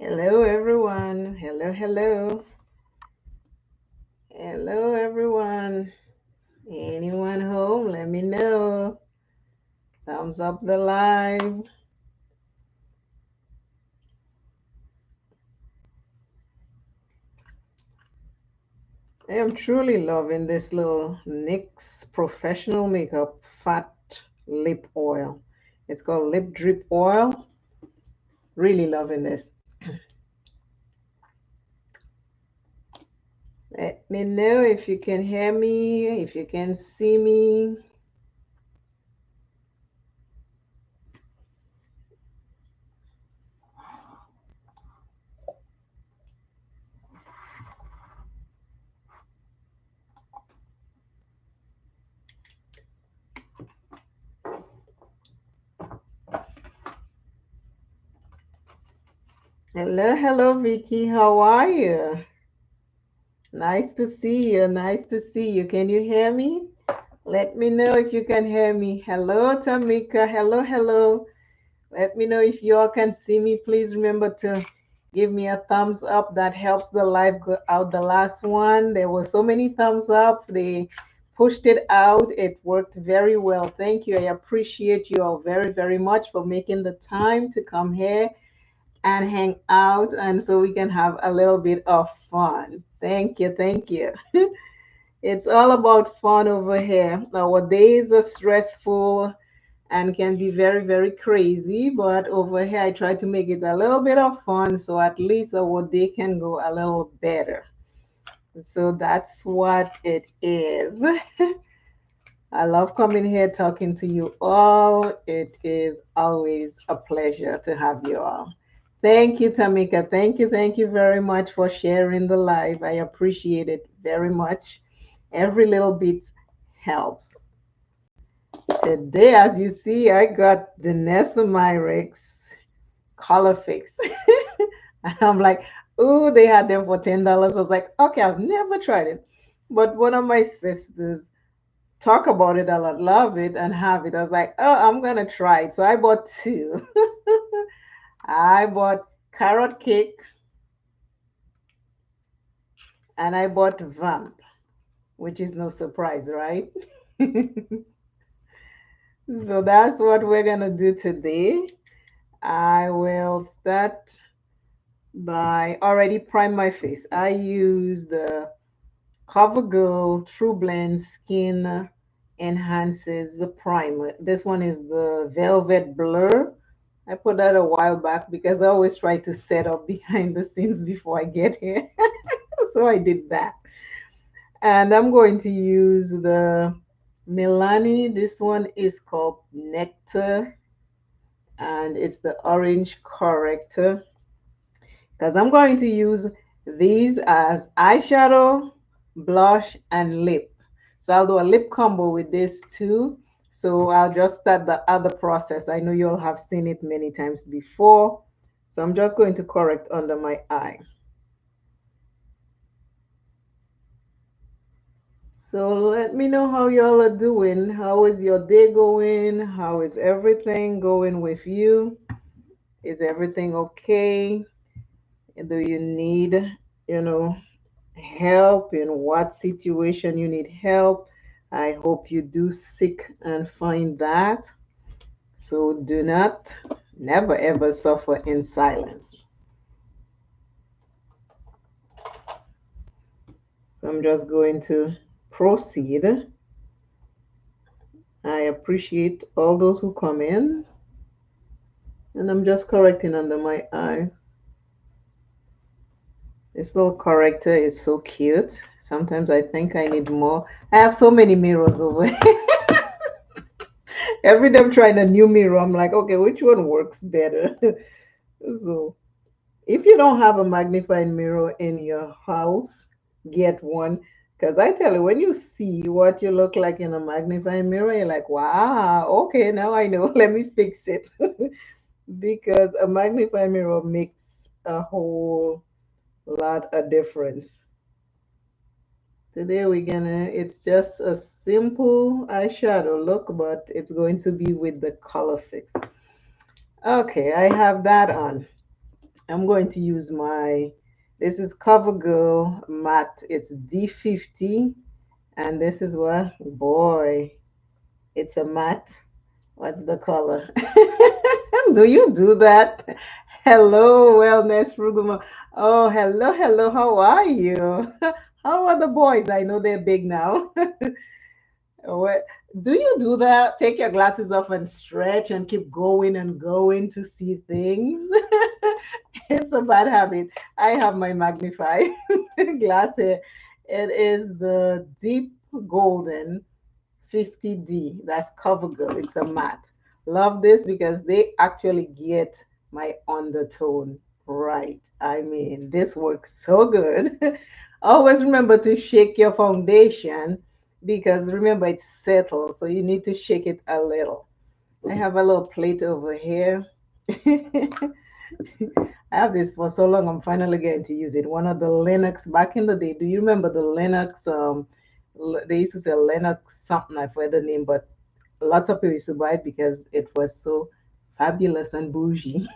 Hello, everyone. Hello, hello. Hello, everyone. Anyone home? Let me know. Thumbs up the live. I am truly loving this little NYX Professional Makeup Fat Lip Oil. It's called Lip Drip Oil. Really loving this. Let me know if you can hear me, if you can see me. Hello, hello, Vicky. How are you? Nice to see you. Nice to see you. Can you hear me? Let me know if you can hear me. Hello, Tamika. Hello, hello. Let me know if you all can see me. Please remember to give me a thumbs up. That helps the live go out. The last one, there were so many thumbs up. They pushed it out. It worked very well. Thank you. I appreciate you all very, very much for making the time to come here and hang out, and so we can have a little bit of fun. Thank you. Thank you. It's all about fun over here. Our days are stressful and can be very, very crazy, but over here I try to make it a little bit of fun so at least our day can go a little better. So that's what it is. I love coming here talking to you all. It is always a pleasure to have you all. Thank you, Tamika. Thank you very much for sharing the live. I appreciate it very much. Every little bit helps. Today, as you see, I got DANESSA MYRICKS COLORFIX. I'm like, ooh, they had them for $10. I was like, okay, I've never tried it. But one of my sisters talk about it a lot, love it, and have it. I was like, oh, I'm gonna try it. So I bought two. I bought carrot cake and I bought vamp, which is no surprise, right? So that's what we're gonna do today. I will start by already prime my face. I use the CoverGirl True Blend Skin Enhances the Primer. This one is the Velvet Blur. I put that a while back because I always try to set up behind the scenes before I get here. So I did that. And I'm going to use the Milani. This one is called Nectar and it's the orange corrector because I'm going to use these as eyeshadow, blush, and lip. So I'll do a lip combo with this too. So I'll just start the other process. I know you all have seen it many times before. So I'm just going to correct under my eye. So let me know how y'all are doing. How is your day going? How is everything going with you? Is everything okay? Do you need, you know, help? In what situation you need help? I hope you do seek and find that. So do not, never ever suffer in silence. So I'm just going to proceed. I appreciate all those who come in, and I'm just correcting under my eyes. This little corrector is so cute. Sometimes I think I need more. I have so many mirrors over here. Every day I'm trying a new mirror. I'm like, okay, which one works better? So if you don't have a magnifying mirror in your house, get one. Because I tell you, when you see what you look like in a magnifying mirror, you're like, wow, okay, now I know. Let me fix it. Because a magnifying mirror makes a whole lot of difference. Today it's just a simple eyeshadow look, but it's going to be with the COLORFIX. Okay, I have that on. I'm going to use this is CoverGirl matte. It's D50. And this is what? Boy, it's a matte. What's the color? Do you do that? Hello, Wellness Ruguma. Oh, hello, hello. How are you? How are the boys? I know they're big now. What, do you do that? Take your glasses off and stretch and keep going and going to see things? It's a bad habit. I have my magnifying glass here. It is the deep golden 50D. That's CoverGirl. It's a matte. Love this because they actually get my undertone right. I mean, this works so good. Always remember to shake your foundation because remember it's settled, so you need to shake it a little. I have a little plate over here. I have this for so long, I'm finally getting to use it. One of the Linux back in the day. Do you remember the Linux? They used to say Linux something, I forget the name, but lots of people used to buy it because it was so fabulous and bougie.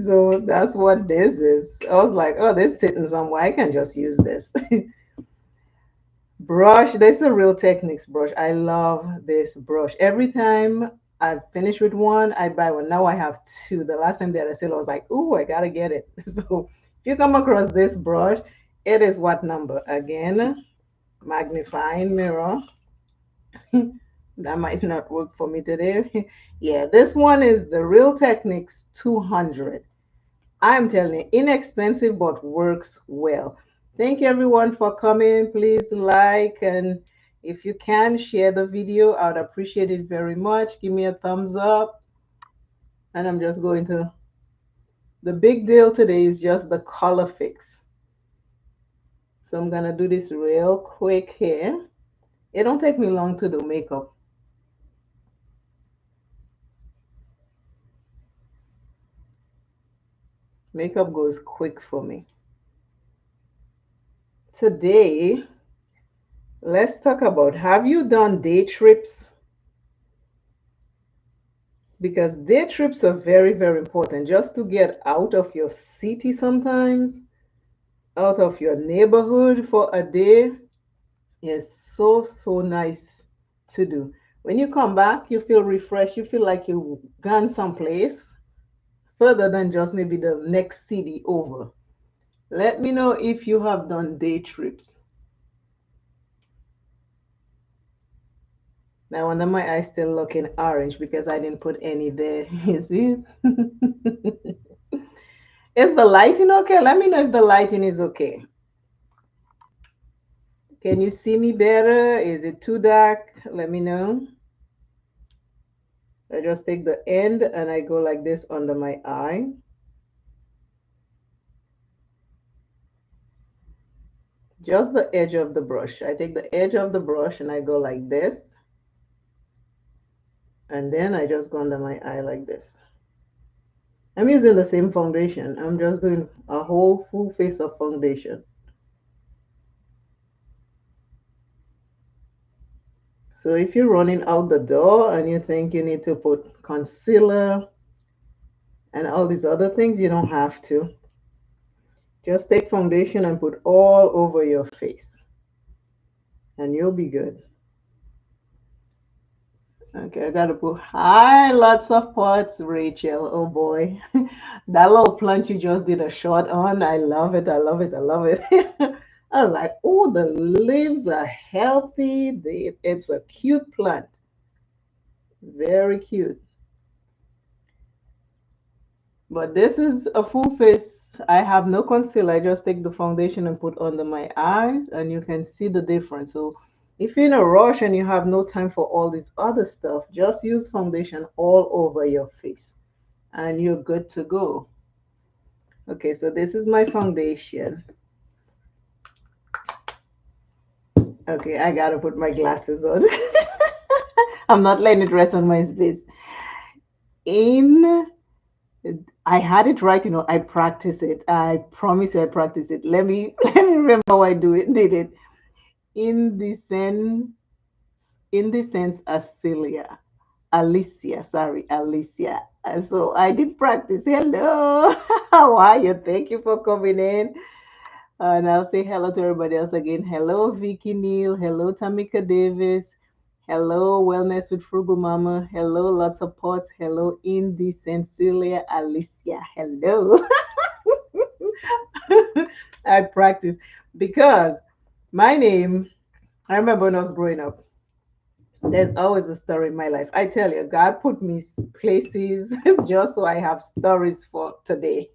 So that's what this is. I was like, oh, this sitting somewhere. I can just use this. Brush, this is a Real Techniques brush. I love this brush. Every time I finish with one, I buy one. Now I have two. The last time they had a sale, I was like, ooh, I gotta get it. So if you come across this brush, it is what number? Again, magnifying mirror. That might not work for me today. Yeah, this one is the Real Techniques 200. I'm telling you, inexpensive but works well. Thank you everyone for coming. Please like and if you can share the video, I would appreciate it very much. Give me a thumbs up. And I'm just going to, the big deal today is just the color fix. So I'm gonna do this real quick here. It don't take me long to do makeup. Makeup goes quick for me. Today, let's talk about, have you done day trips? Because day trips are very, very important just to get out of your city sometimes, out of your neighborhood for a day is so, so nice to do. When you come back, you feel refreshed. You feel like you've gone someplace further than just maybe the next city over. Let me know if you have done day trips. Now, wonder my eyes still looking orange because I didn't put any there. You see? Is the lighting okay? Let me know if the lighting is okay. Can you see me better? Is it too dark? Let me know. I just take the end and I go like this under my eye. Just the edge of the brush. I take the edge of the brush and I go like this. And then I just go under my eye like this. I'm using the same foundation. I'm just doing a whole full face of foundation. So if you're running out the door and you think you need to put concealer and all these other things, you don't have to. Just take foundation and put all over your face and you'll be good. Okay, I gotta put hi, lots of pots, Rachel. Oh boy, that little plant you just did a shot on. I love it. I love it. I love it. I was like, oh, the leaves are healthy. It's a cute plant. Very cute. But this is a full face. I have no concealer. I just take the foundation and put under my eyes, and you can see the difference. So if you're in a rush and you have no time for all this other stuff, just use foundation all over your face, and you're good to go. Okay, so this is my foundation. Okay, I gotta put my glasses on. I'm not letting it rest on my face. In I had it right, I practice it. I promise you I practice it. Let me remember how I did it. In the sense Alicia, sorry, Alicia. So I did practice. Hello. How are you? Thank you for coming in. And I'll say hello to everybody else again. Hello, Vicky Neal. Hello, Tamika Davis. Hello, Wellness with Frugal Mama. Hello, Lots of Pots. Hello, Indy Cecilia Alicia. Hello. I practice because my name, I remember when I was growing up, there's always a story in my life. I tell you, God put me places just so I have stories for today.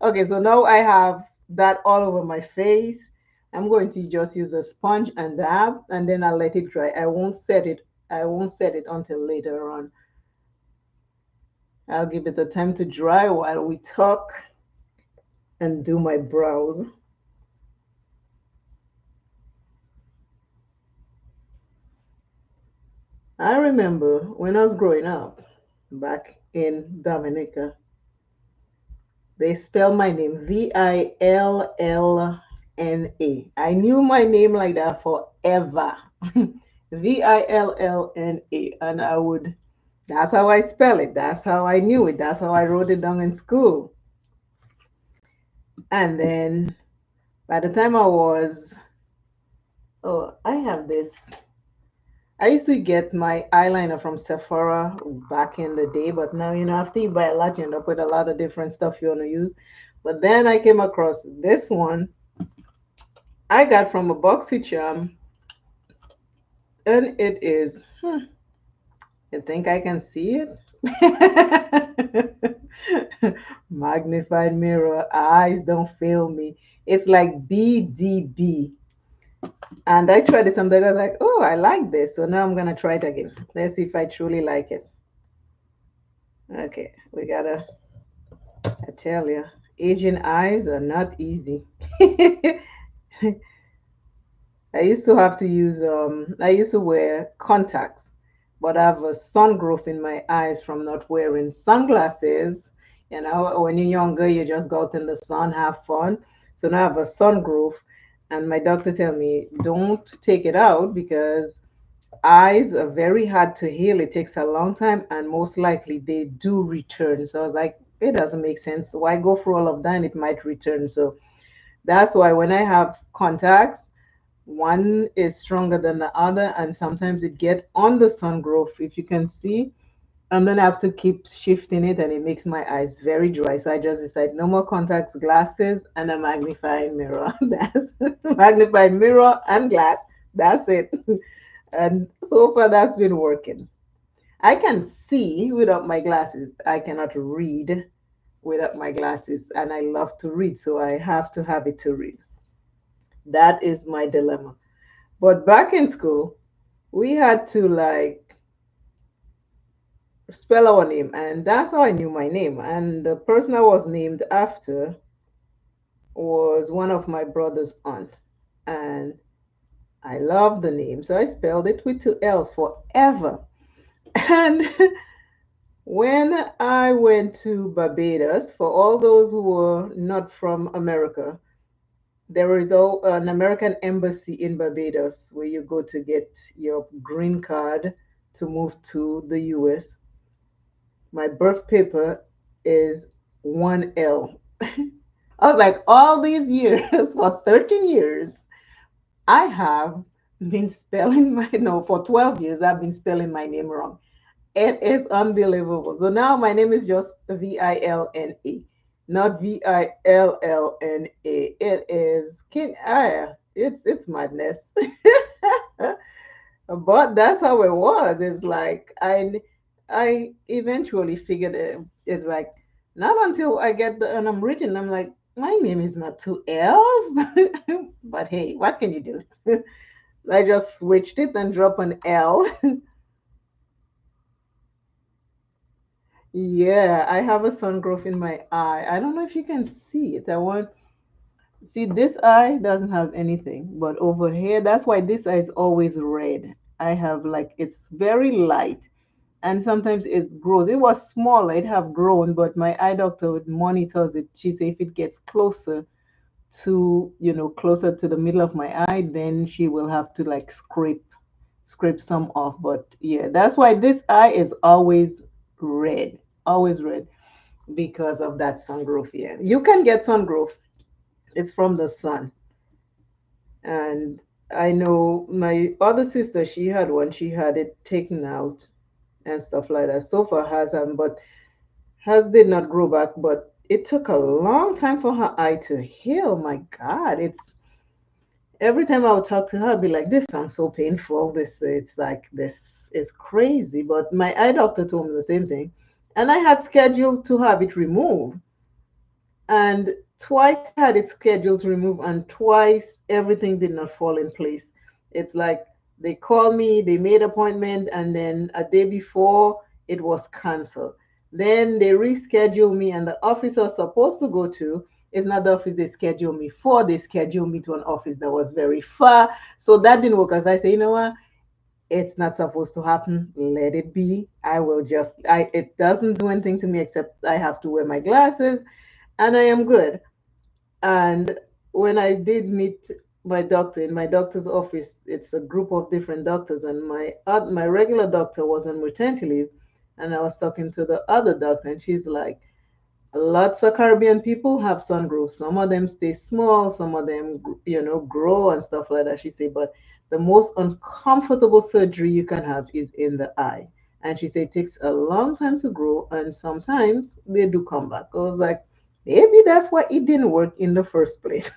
Okay, so now I have that all over my face. I'm going to just use a sponge and dab, and then I'll let it dry. I won't set it. I won't set it until later on. I'll give it the time to dry while we talk and do my brows. I remember when I was growing up back in Dominica, they spell my name Villna. I knew my name like that forever. Villna. And I would, that's how I spell it. That's how I knew it. That's how I wrote it down in school. And then by the time I was, oh, I have this. I used to get my eyeliner from Sephora back in the day, but now, after you buy a lot, you end up with a lot of different stuff you want to use. But then I came across this one I got from a boxy charm, and it is, you think I can see it? Magnified mirror, eyes don't fail me. It's like BDB. And I tried it someday. I was like, oh, I like this. So now I'm going to try it again. Let's see if I truly like it. Okay, we got to, I tell you, Asian eyes are not easy. I used to have to use I used to wear contacts, but I have a sun growth in my eyes from not wearing sunglasses. When you're younger, you just go out in the sun, have fun. So now I have a sun growth, and my doctor tell me don't take it out because eyes are very hard to heal. It takes a long time, and most likely they do return. So I was like, it doesn't make sense. Why go through all of that? And it might return. So that's why when I have contacts, one is stronger than the other, and sometimes it get on the sun growth, if you can see, and then I have to keep shifting it, and it makes my eyes very dry. So I just decide no more contacts, glasses, and a magnifying mirror. That's magnifying mirror and glass. That's it. And so far, that's been working. I can see without my glasses. I cannot read without my glasses, and I love to read, so I have to have it to read. That is my dilemma. But back in school, we had to like spell our name, and that's how I knew my name. And the person I was named after was one of my brother's aunt, and I love the name, so I spelled it with two L's forever. And when I went to Barbados, for all those who were not from America, there is an American embassy in Barbados where you go to get your green card to move to the US. My birth paper is 1L. I was like, all these years, for 13 years, I have been spelling my, no, for 12 years, I've been spelling my name wrong. It is unbelievable. So now my name is just Vilna, not Villna. It is it's madness. But that's how it was. It's like I eventually figured it's like not until I get and I'm reading, I'm like, my name is not two L's. But hey, what can you do? I just switched it and drop an L. Yeah, I have a sun growth in my eye. I don't know if you can see it. I want see this eye doesn't have anything, but over here, that's why this eye is always red. I have like it's very light, and sometimes it grows. It was smaller, it have grown, but my eye doctor monitors it. She say if it gets closer to closer to the middle of my eye, then she will have to like scrape some off. But yeah, that's why this eye is always red, always red. because of that sun growth. Yeah, you can get sun growth. It's from the sun. And I know my other sister, she had one. She had it taken out and stuff like that. So far has but hers did not grow back. But it took a long time for her eye to heal. My God, it's every time I would talk to her, I'd be like, "This sounds so painful. It's like this is crazy." But my eye doctor told me the same thing, and I had scheduled to have it removed. And twice I had it scheduled to remove, and twice everything did not fall in place. It's like they called me, they made appointment, and then a day before it was canceled. Then they rescheduled me, and the office I was supposed to go to is not the office they scheduled me for. They scheduled me to an office that was very far. So that didn't work. As I say, you know what? It's not supposed to happen. Let it be. I will just I it doesn't do anything to me except I have to wear my glasses and I am good. And when I did meet my doctor in my doctor's office, it's a group of different doctors, and my regular doctor was on maternity leave, and I was talking to the other doctor, and she's like, lots of Caribbean people have sun growth. Some of them stay small, some of them, grow and stuff like that. She said, but the most uncomfortable surgery you can have is in the eye. And she said it takes a long time to grow, and sometimes they do come back. I was like, maybe that's why it didn't work in the first place.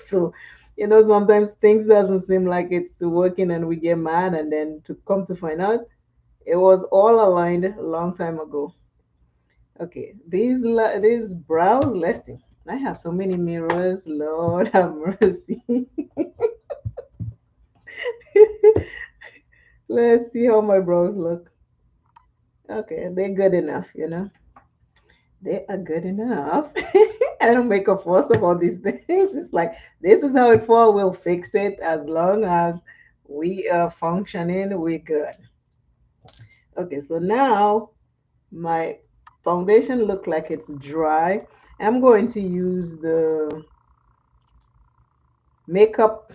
So, sometimes things doesn't seem like it's working, and we get mad, and then to come to find out, it was all aligned a long time ago. Okay, these brows. Let's see. I have so many mirrors. Lord have mercy. Let's see how my brows look. Okay, they're good enough. They are good enough. I don't make a fuss about these things. It's like this is how it fall. We'll fix it as long as we are functioning. We're good. Okay, so now my foundation look like it's dry. I'm going to use the makeup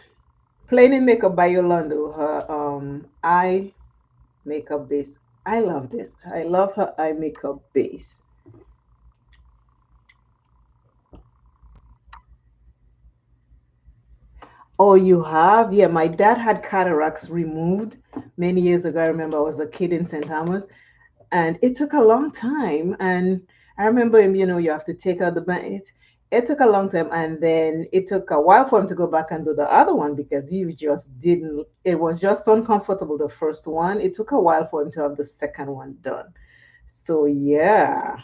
Plain in Makeup by Yolanda, her eye makeup base. I love this. I love her eye makeup base. Oh, you have? Yeah, my dad had cataracts removed many years ago. I remember I was a kid in St. Thomas, and it took a long time. And I remember him, you have to take out the band. It took a long time, and then it took a while for him to go back and do the other one because he just didn't. It was just uncomfortable. The first one. It took a while for him to have the second one done. So yeah.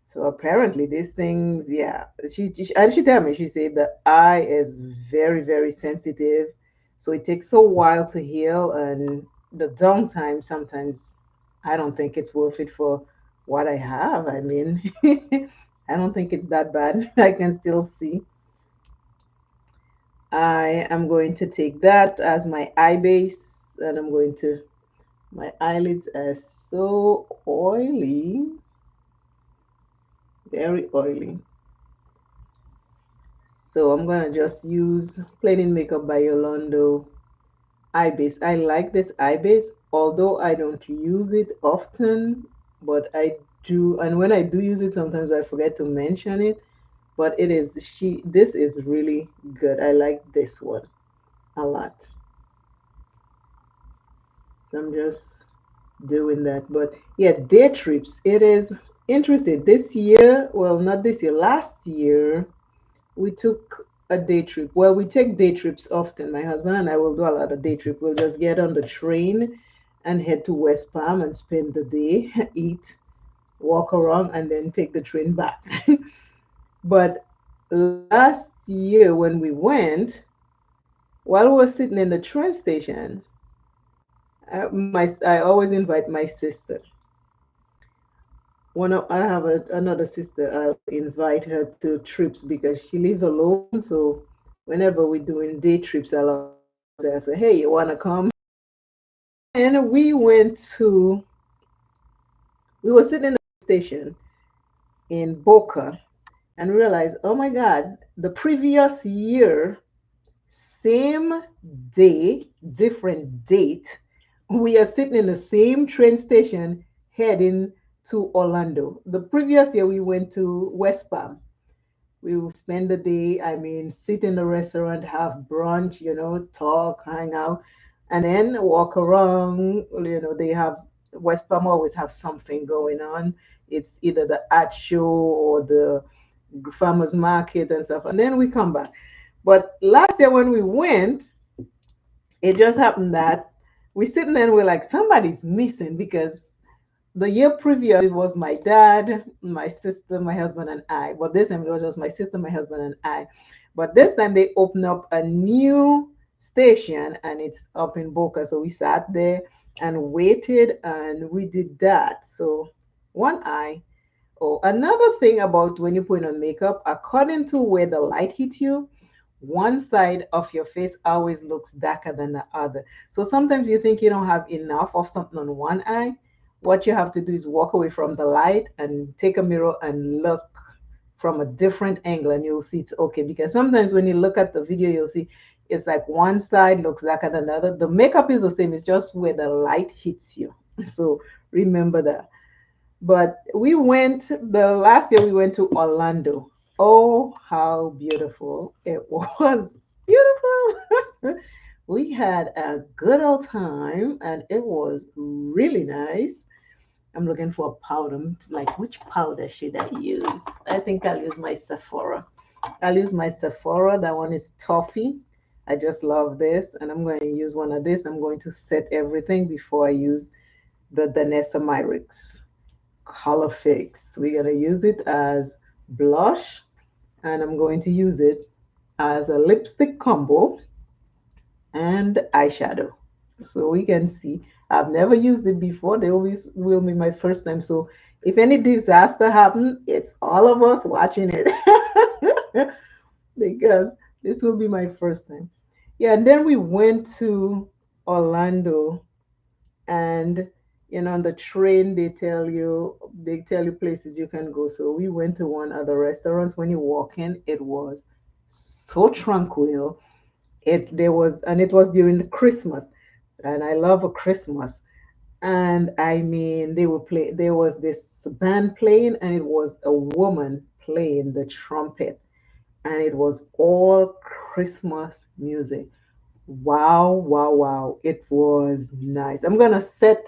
So apparently these things, yeah. She tell me, she said the eye is very, very sensitive. So it takes a while to heal, and the downtime sometimes I don't think it's worth it for what I have. I mean, I don't think it's that bad. I can still see. I am going to take that as my eye base, and I'm going to, my eyelids are so oily, very oily. So I'm gonna just use Plain in Makeup by Yolanda eye base. I like this eye base, although I don't use it often, but I do. And when I do use it, sometimes I forget to mention it. But this is really good. I like this one a lot. So I'm just doing that. But yeah, day trips. It is interesting. This year, well, not this year, last year, we took a day trip. Well, we take day trips often. My husband and I will do a lot of day trip. We'll just get on the train and head to West Palm and spend the day, eat, walk around, and then take the train back. But last year when we went, while we were sitting in the train station, I always invite my sister. I have another sister. I'll invite her to trips because she lives alone. So whenever we're doing day trips, I'll always ask her, "Hey, you wanna come?" And we were sitting in the station in Boca and realized, oh my God, the previous year, same day, different date, we are sitting in the same train station heading to Orlando. The previous year we went to West Palm. We will spend the day, I mean, sit in the restaurant, have brunch, talk, hang out, and then walk around. They have West Palm always have something going on. It's either the art show or the farmers market and stuff. And then we come back. But last year when we went, it just happened that we sitting there and we're like, somebody's missing because the year previous it was my dad, my sister, my husband, and I. But this time it was just my sister, my husband, and I. But this time they opened up a new station and it's up in Boca. So we sat there and waited and we did that. So one eye. Oh, another thing about when you put on makeup, according to where the light hits you, one side of your face always looks darker than the other. So sometimes you think you don't have enough of something on one eye. What you have to do is walk away from the light and take a mirror and look from a different angle and you'll see it's okay. Because sometimes when you look at the video, you'll see it's like one side looks darker than the other. The makeup is the same, it's just where the light hits you. So remember that. But we went the last year we went to Orlando. Oh, how beautiful it was. Beautiful. We had a good old time and it was really nice. I'm looking for a powder. Like, which powder should I use? I think I'll use my Sephora. I'll use my Sephora. That one is toffee. I just love this. And I'm going to use one of this. I'm going to set everything before I use the DANESSA MYRICKS COLORFIX. We're going to use it as blush. And I'm going to use it as a lipstick combo and eyeshadow. So we can see. I've never used it before. They always will be my first time. So if any disaster happen, it's all of us watching it because this will be my first time. Yeah, and then we went to Orlando and on the train they tell you places you can go. So we went to one of the restaurants. When you walk in, it was so tranquil. It was during the Christmas, and I love a Christmas. And I mean, there was this band playing, and it was a woman playing the trumpet, and it was all Christmas music. Wow, wow, wow. It was nice. I'm gonna set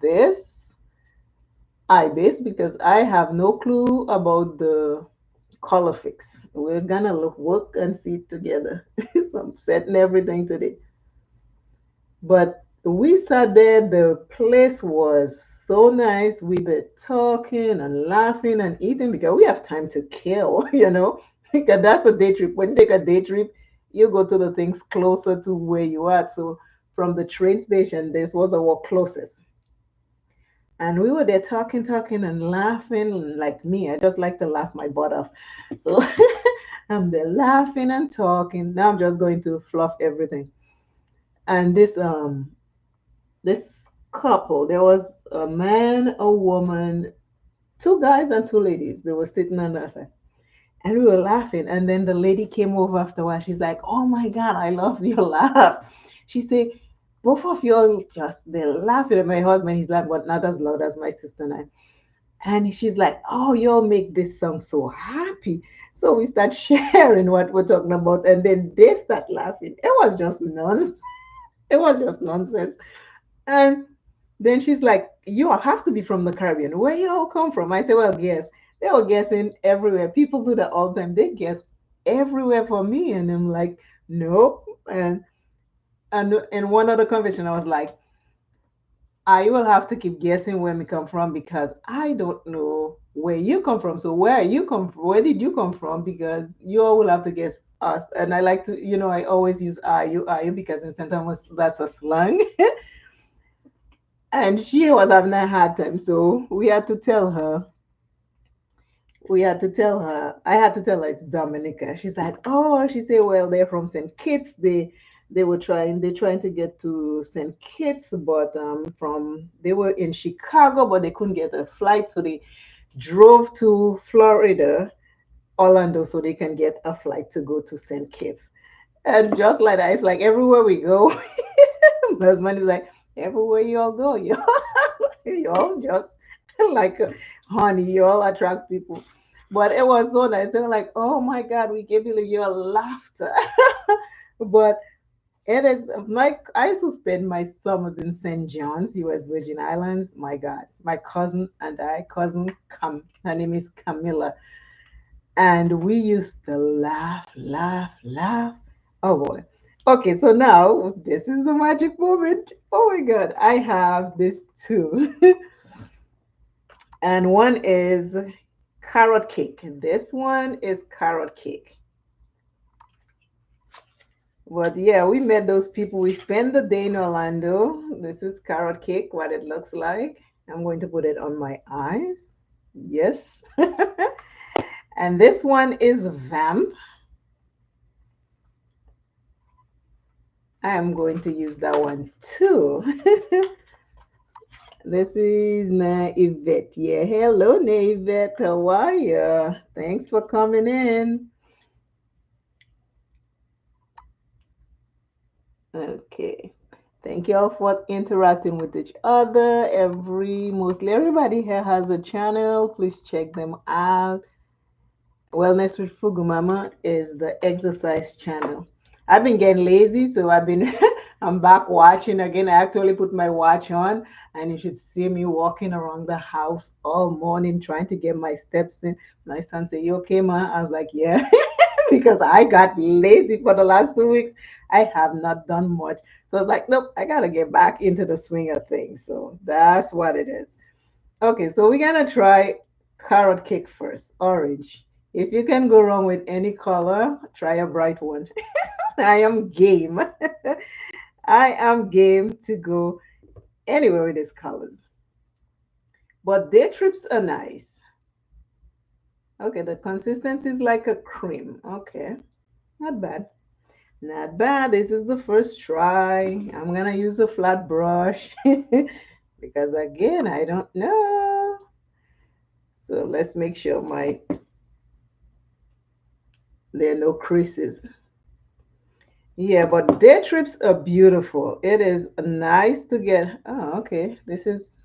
this eye base because I have no clue about the COLORFIX. We're gonna work and see it together. So I'm setting everything today. But we sat there, the place was so nice. We were talking and laughing and eating because we have time to kill, because that's a day trip. When you take a day trip, you go to the things closer to where you are. So from the train station, this was our closest. And we were there talking and laughing like me. I just like to laugh my butt off. So I'm there laughing and talking. Now I'm just going to fluff everything. And this couple, there was a man, a woman, two guys and two ladies. They were sitting on that. And we were laughing. And then the lady came over after a while. She's like, "Oh my God, I love your laugh." She said, "Both of you all just they're laughing." At my husband, he's like, but not as loud as my sister and I. And she's like, "Oh, you all make this song so happy." So we start sharing what we're talking about, and then they start laughing. It was just nonsense. It was just nonsense. And then she's like, "You all have to be from the Caribbean. Where you all come from?" I said, "Well, guess." They were guessing everywhere. People do that all the time. They guess everywhere for me. And I'm like, "Nope." And in one other conversation, I was like, "I will have to keep guessing where we come from because I don't know where you come from. So where did you come from? Because you all will have to guess us." And I like to, I always use are you because in St. Thomas that's a slang. And she was having a hard time. So I had to tell her it's Dominica. She's like, "Oh," she said, "Well, they're from St. Kitts. They're trying to get to St. Kitts, but they were in Chicago, but they couldn't get a flight, so they drove to Florida, Orlando, so they can get a flight to go to St. Kitts." And just like that, it's like everywhere we go, my husband is like, "Everywhere you all go, you all just Like, honey, you all attract people. But it was so nice. They were like, oh my God, we gave you your laughter. But it is my. I used to spend my summers in St. John's, U.S. Virgin Islands. My God, my cousin and I, her name is Camilla, and we used to laugh, laugh, laugh. Oh boy. Okay, so now this is the magic moment. Oh my God, I have this too, and one is carrot cake. This one is carrot cake. But yeah, we met those people. We spent the day in Orlando. This is carrot cake, what it looks like. I'm going to put it on my eyes. Yes. And this one is vamp. I am going to use that one too. This is Na Yvette. Yeah, hello, Na Yvette. How are you? Thanks for coming in. Okay. Thank you all for interacting with each other. Mostly everybody here has a channel. Please check them out. Wellness with Fugumama is the exercise channel. I've been getting lazy, so I'm back watching again. I actually put my watch on, and you should see me walking around the house all morning trying to get my steps in. My son said, "You okay, ma?" I was like, "Yeah," because I got lazy for the last 2 weeks. I have not done much, so I was like, "Nope, I gotta get back into the swing of things." So that's what it is. Okay, so we're gonna try carrot cake first, orange. If you can go wrong with any color, try a bright one. I am game. I am game to go anywhere with these colors. But day trips are nice. Okay, the consistency is like a cream. Okay, not bad. Not bad. This is the first try. I'm gonna use a flat brush because again, I don't know. So let's make sure there are no creases. Yeah, but day trips are beautiful. It is nice to get. Oh, okay. This is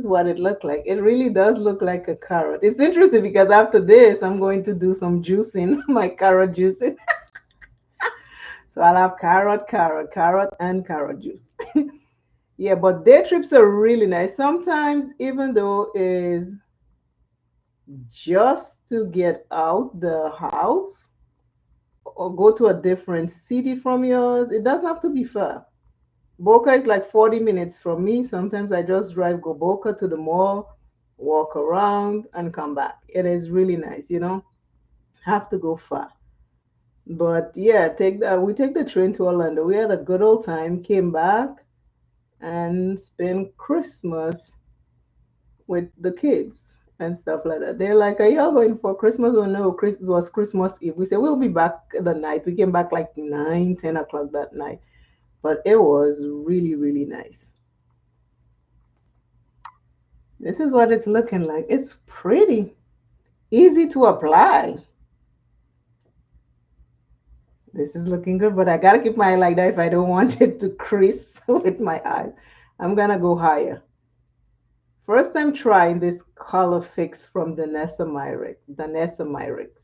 what it looked like. It really does look like a carrot. It's interesting because after this, I'm going to do some juicing, my carrot juicing. So I'll have carrot, carrot, carrot, and carrot juice. Yeah, but day trips are really nice. Sometimes, even though is just to get out the house or go to a different city from yours, it doesn't have to be far. Boca is like 40 minutes from me. Sometimes I just drive go Boca to the mall, walk around, and come back. It is really nice, Have to go far. But yeah, we take the train to Orlando. We had a good old time, came back and spent Christmas with the kids and stuff like that. They're like, "Are y'all going for Christmas?" Or no, Christmas was Christmas Eve. We said we'll be back the night. We came back like 9, 10 o'clock that night. But it was really, really nice. This is what it's looking like. It's pretty easy to apply. This is looking good, but I gotta keep my eye like that if I don't want it to crease with my eyes. I'm gonna go higher. First time trying this color fix from Danessa Myricks,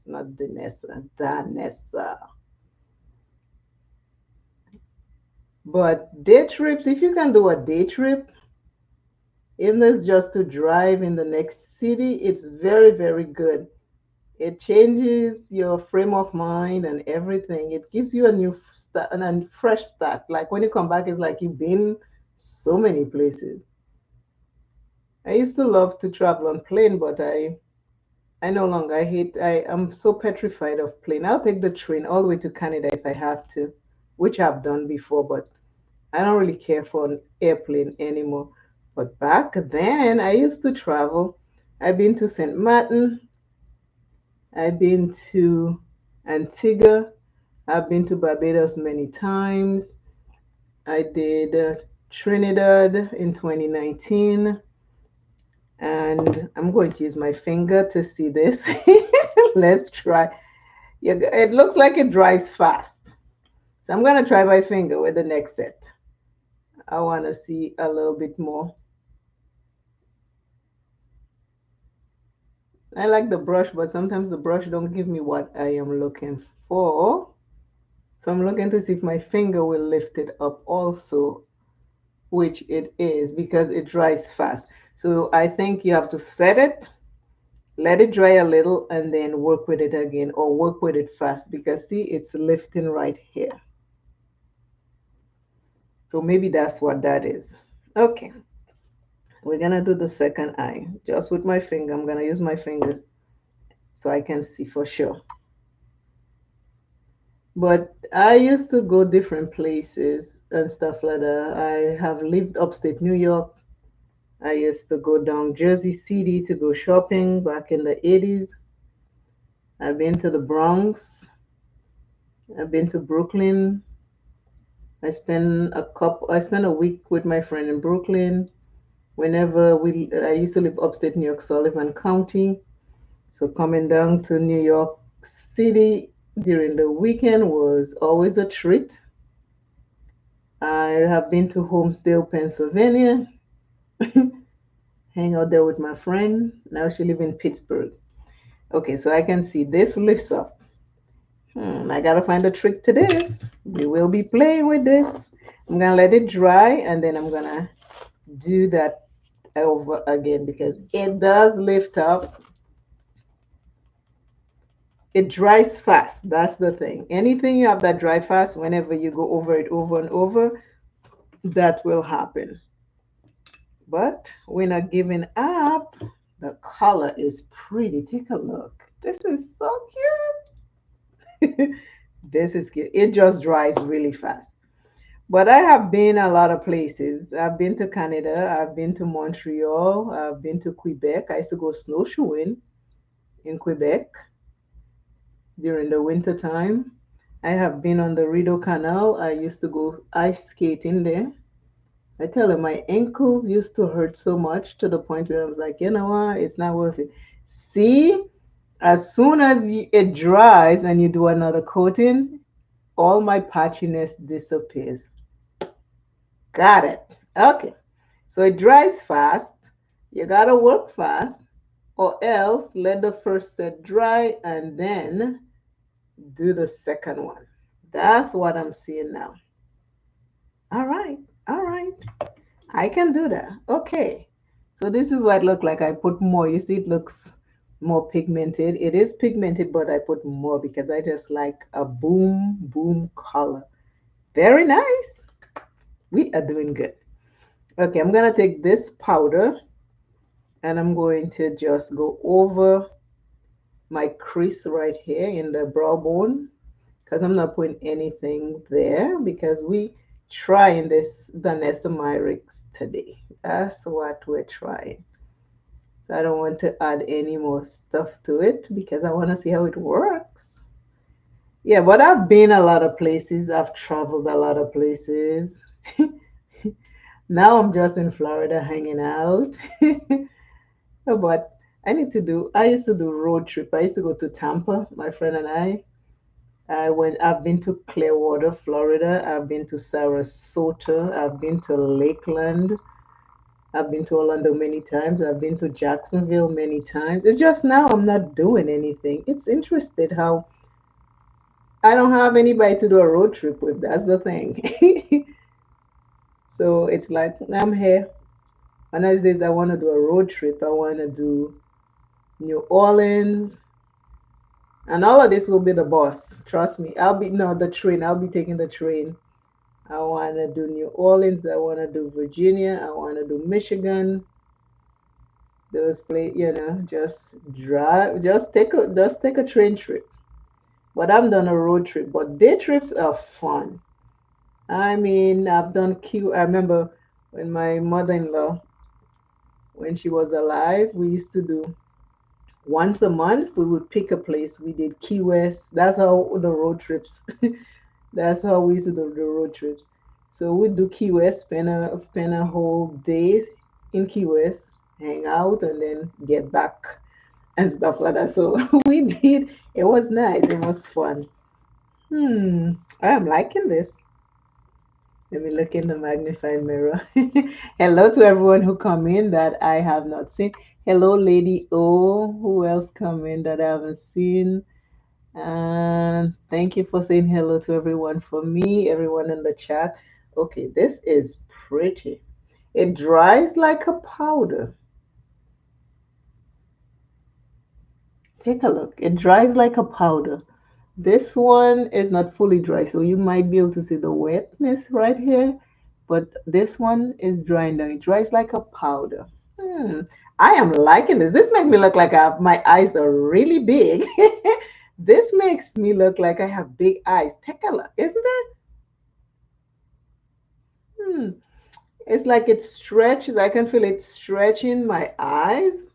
not Danessa, Danessa. But day trips, if you can do a day trip, even though it's just to drive in the next city, it's very, very good. It changes your frame of mind and everything. It gives you a new start and a fresh start. Like when you come back, it's like you've been so many places. I used to love to travel on plane, but I no longer. I'm so petrified of plane. I'll take the train all the way to Canada if I have to, which I've done before, but I don't really care for an airplane anymore. But back then, I used to travel. I've been to St. Martin. I've been to Antigua. I've been to Barbados many times. I did Trinidad in 2019. And I'm going to use my finger to see this. Let's try. Yeah, it looks like it dries fast. So I'm going to try my finger with the next set. I want to see a little bit more. I like the brush, but sometimes the brush don't give me what I am looking for. So I'm looking to see if my finger will lift it up also, which it is because it dries fast. So I think you have to set it, let it dry a little, and then work with it again or work with it fast because see, it's lifting right here. So maybe that's what that is. Okay, we're gonna do the second eye just with my finger. I'm gonna use my finger so I can see for sure. But I used to go different places and stuff like that. I have lived upstate New York. I used to go down Jersey City to go shopping back in the 80s. I've been to the Bronx. I've been to Brooklyn. I spent a week with my friend in Brooklyn. I used to live upstate New York, Sullivan County. So coming down to New York City during the weekend was always a treat. I have been to Homestead, Pennsylvania, hang out there with my friend. Now she lives in Pittsburgh. Okay, so I can see this lifts up. I gotta find a trick to this. We will be playing with this. I'm gonna let it dry and then I'm gonna do that over again because it does lift up. It dries fast. That's the thing. Anything you have that dry fast, whenever you go over it over and over, that will happen. But we're not giving up. The color is pretty. Take a look. This is so cute. This is cute. It just dries really fast. But I have been a lot of places. I've been to Canada. I've been to Montreal. I've been to Quebec. I used to go snowshoeing in Quebec during the winter time. I have been on the Rideau Canal. I used to go ice skating there. I tell you, my ankles used to hurt so much to the point where I was like, you know what, it's not worth it. See, as soon as it dries and you do another coating, all my patchiness disappears. Got it. Okay. So it dries fast. You gotta work fast, or else let the first set dry and then do the second one. That's what I'm seeing now. All right. All right. I can do that. Okay. So this is what it looked like. I put more. You see, it looks more pigmented. It is pigmented, but I put more because I just like a boom, boom color. Very nice. We are doing good. Okay, I'm going to take this powder and I'm going to just go over my crease right here in the brow bone because I'm not putting anything there because we trying this DANESSA MYRICKS today. That's what we're trying. So I don't want to add any more stuff to it because I want to see how it works. Yeah, but I've been a lot of places. I've traveled a lot of places. Now I'm just in Florida hanging out. But I used to do road trip. I used to go to Tampa, my friend and I. I've been to Clearwater, Florida. I've been to Sarasota. I've been to Lakeland. I've been to Orlando many times. I've been to Jacksonville many times. It's just now I'm not doing anything. It's interesting how I don't have anybody to do a road trip with. That's the thing. So it's like I'm here. One of these days I want to do a road trip. I want to do New Orleans. And all of this will be the bus. Trust me. The train. I'll be taking the train. I want to do New Orleans. I want to do Virginia. I want to do Michigan. Those just drive, just take a train trip. But I've done a road trip. But day trips are fun. I mean, I remember when my mother-in-law, when she was alive, we used to do once a month. We would pick a place. We did Key West. That's how the road trips. That's how we used to do the road trips. So we'd do Key West, spend a whole day in Key West, hang out, and then get back and stuff like that. So we did. It was nice. It was fun. I'm liking this. Let me look in the magnified mirror. Hello to everyone who come in that I have not seen. Hello, Lady O. Who else come in that I haven't seen? And thank you for saying hello to everyone for me, everyone in the chat. Okay, this is pretty. It dries like a powder. Take a look. It dries like a powder. This one is not fully dry, so you might be able to see the wetness right here, but this one is drying down. It dries like a powder. Hmm. I am liking this. This makes me look like my eyes are really big. This makes me look like I have big eyes. Take a look, isn't it? Hmm. It's like it stretches. I can feel it stretching my eyes.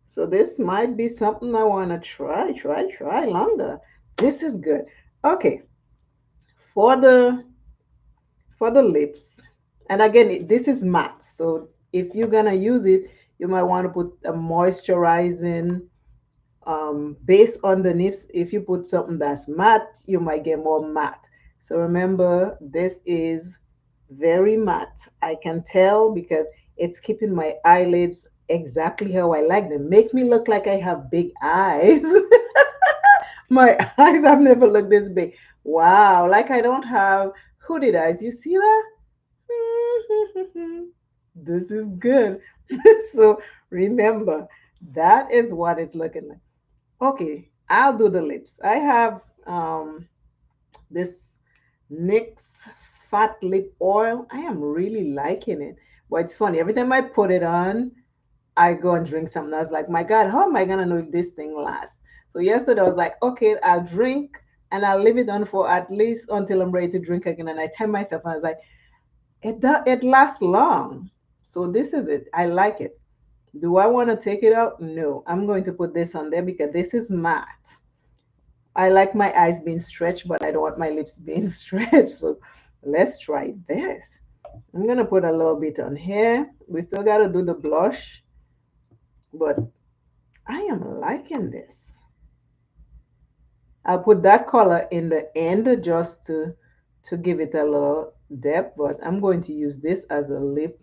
So this might be something I want to try longer. This is good. Okay, for the lips. And again, this is matte. So if you're gonna use it, you might want to put a moisturizing base underneath. If you put something that's matte, you might get more matte. So remember, this is very matte. I can tell because it's keeping my eyelids exactly how I like them. Make me look like I have big eyes. My eyes have never looked this big. Wow, like I don't have hooded eyes. You see that? This is good. So remember, that is what it's looking like. Okay, I'll do the lips. I have this NYX Fat Lip Oil. I am really liking it. But it's funny, every time I put it on, I go and drink something. I was like, my God, how am I gonna know if this thing lasts? So yesterday I was like, okay, I'll drink and I'll leave it on for at least until I'm ready to drink again. And I tell myself, I was like, it lasts long. So this is it. I like it. Do I want to take it out? No. I'm going to put this on there because this is matte. I like my eyes being stretched, but I don't want my lips being stretched. So let's try this. I'm gonna put a little bit on here. We still gotta do the blush, but I am liking this. I'll put that color in the end just to give it a little depth, but I'm going to use this as a lip.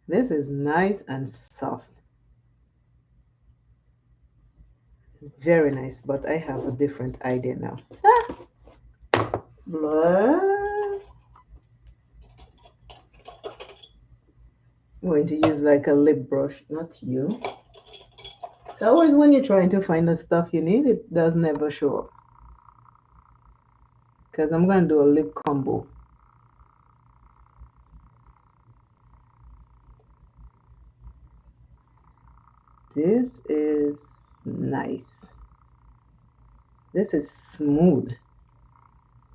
This is nice and soft. Very nice, but I have a different idea now. Blush. I'm going to use like a lip brush, not you. It's always when you're trying to find the stuff you need, it does never show up. Because I'm going to do a lip combo. This is nice. This is smooth.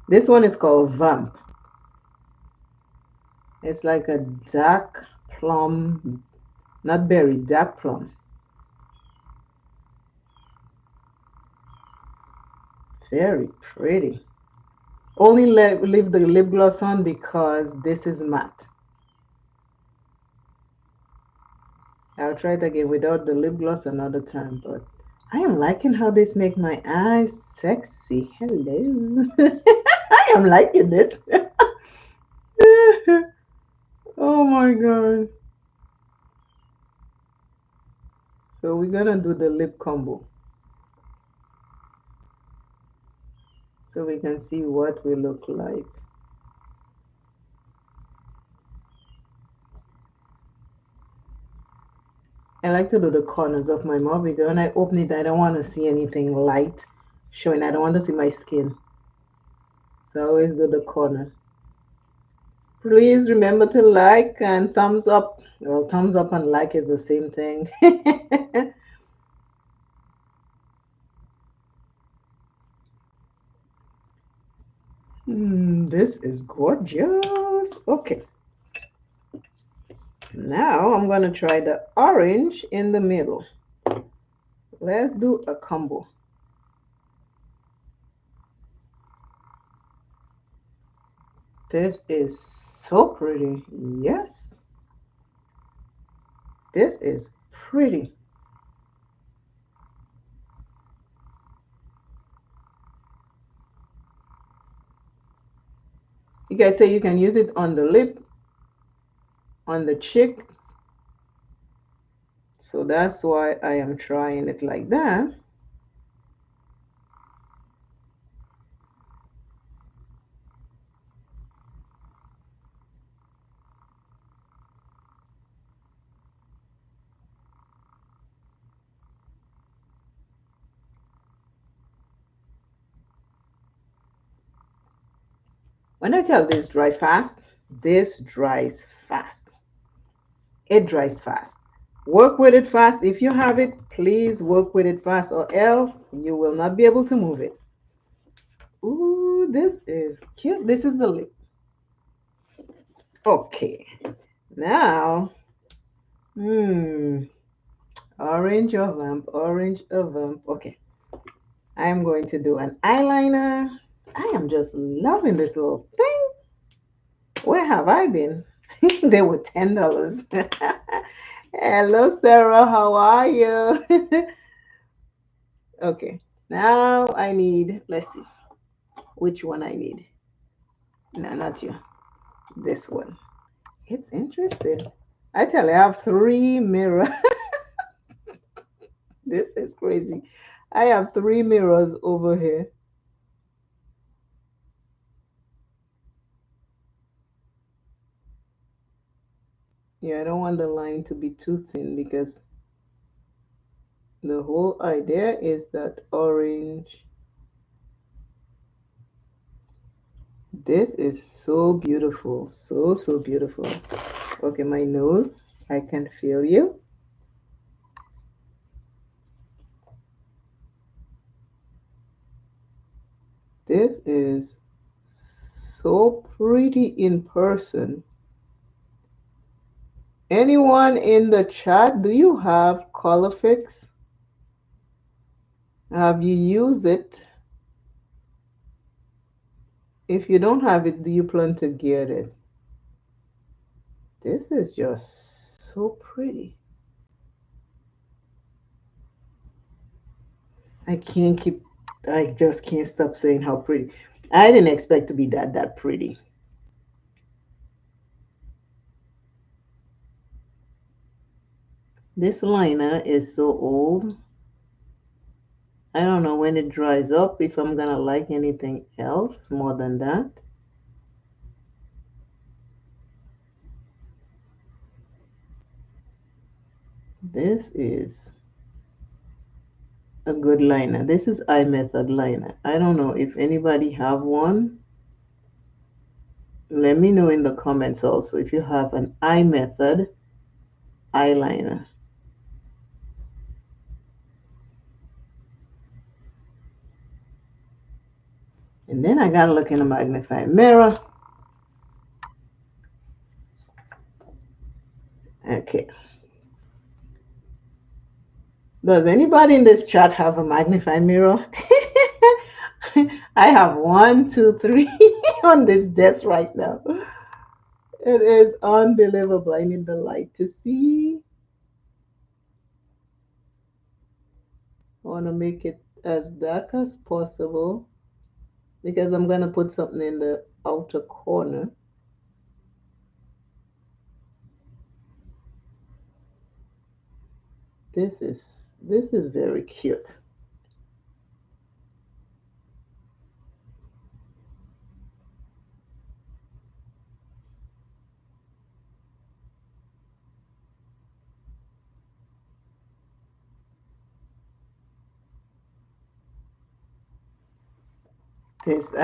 This one is called Vamp. It's like a dark plum, not berry, dark plum. Very pretty. Only leave the lip gloss on because this is matte. I'll try it again without the lip gloss another time, but I am liking how this make my eyes sexy. Hello. I am liking this. Oh my god. So we're gonna do the lip combo so we can see what we look like. I like to do the corners of my mouth because when I open it, I don't want to see anything light showing. I don't want to see my skin. So I always do the corner. Please remember to like and thumbs up. Well, thumbs up and like is the same thing. This is gorgeous. Okay, now I'm going to try the orange in the middle. Let's do a combo. This is so pretty. Yes, this is pretty. You guys say you can use it on the lip on the cheek. So that's why I am trying it like that. When I tell this dry fast, this dries fast. It dries fast. Work with it fast. If you have it, please work with it fast, or else you will not be able to move it. Ooh, this is cute. This is the lip. Okay. Now, orange or vamp, orange or vamp. Okay. I am going to do an eyeliner. I am just loving this little thing. Where have I been? They were $10. Hello, Sarah. How are you? Okay. Now I need, let's see which one I need. No, not you. This one. It's interesting. I tell you, I have three mirrors. This is crazy. I have three mirrors over here. Yeah, I don't want the line to be too thin because the whole idea is that orange. This is so beautiful. So, so beautiful. Okay, my nose. I can feel you. This is so pretty in person. Anyone in the chat, do you have COLORFIX? Have you used it? If you don't have it, do you plan to get it? This is just so pretty. I just can't stop saying how pretty. I didn't expect to be that pretty. This liner is so old. I don't know when it dries up if I'm gonna like anything else more than that. This is a good liner. This is eye method liner. I don't know if anybody have one. Let me know in the comments also if you have an eye method eyeliner. And then I gotta look in a magnifying mirror. Okay. Does anybody in this chat have a magnifying mirror? I have one, two, three on this desk right now. It is unbelievable. I need the light to see. I want to make it as dark as possible because I'm going to put something in the outer corner. This is very cute. This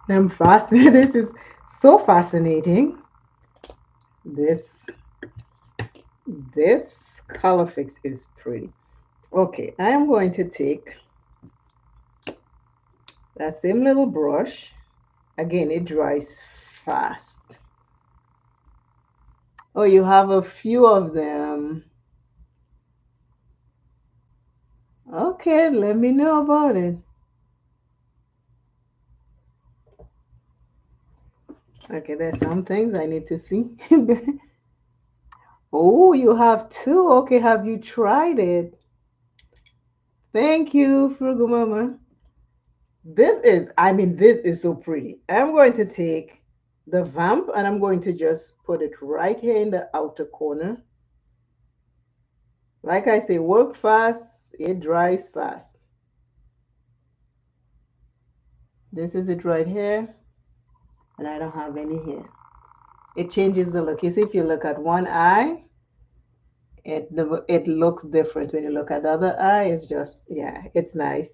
I'm fascinated. This is so fascinating. This COLORFIX is pretty. Okay, I am going to take that same little brush. Again, it dries fast. Oh, you have a few of them. Okay, let me know about it. Okay, there's some things I need to see. Oh, you have two. Okay, have you tried it? Thank you, Frugal Mama. This is so pretty. I'm going to take the vamp, and I'm going to just put it right here in the outer corner. Like I say, work fast, it dries fast. This is it right here, and I don't have any here. It changes the look. You see, if you look at one eye, it looks different. When you look at the other eye, it's just, yeah, it's nice.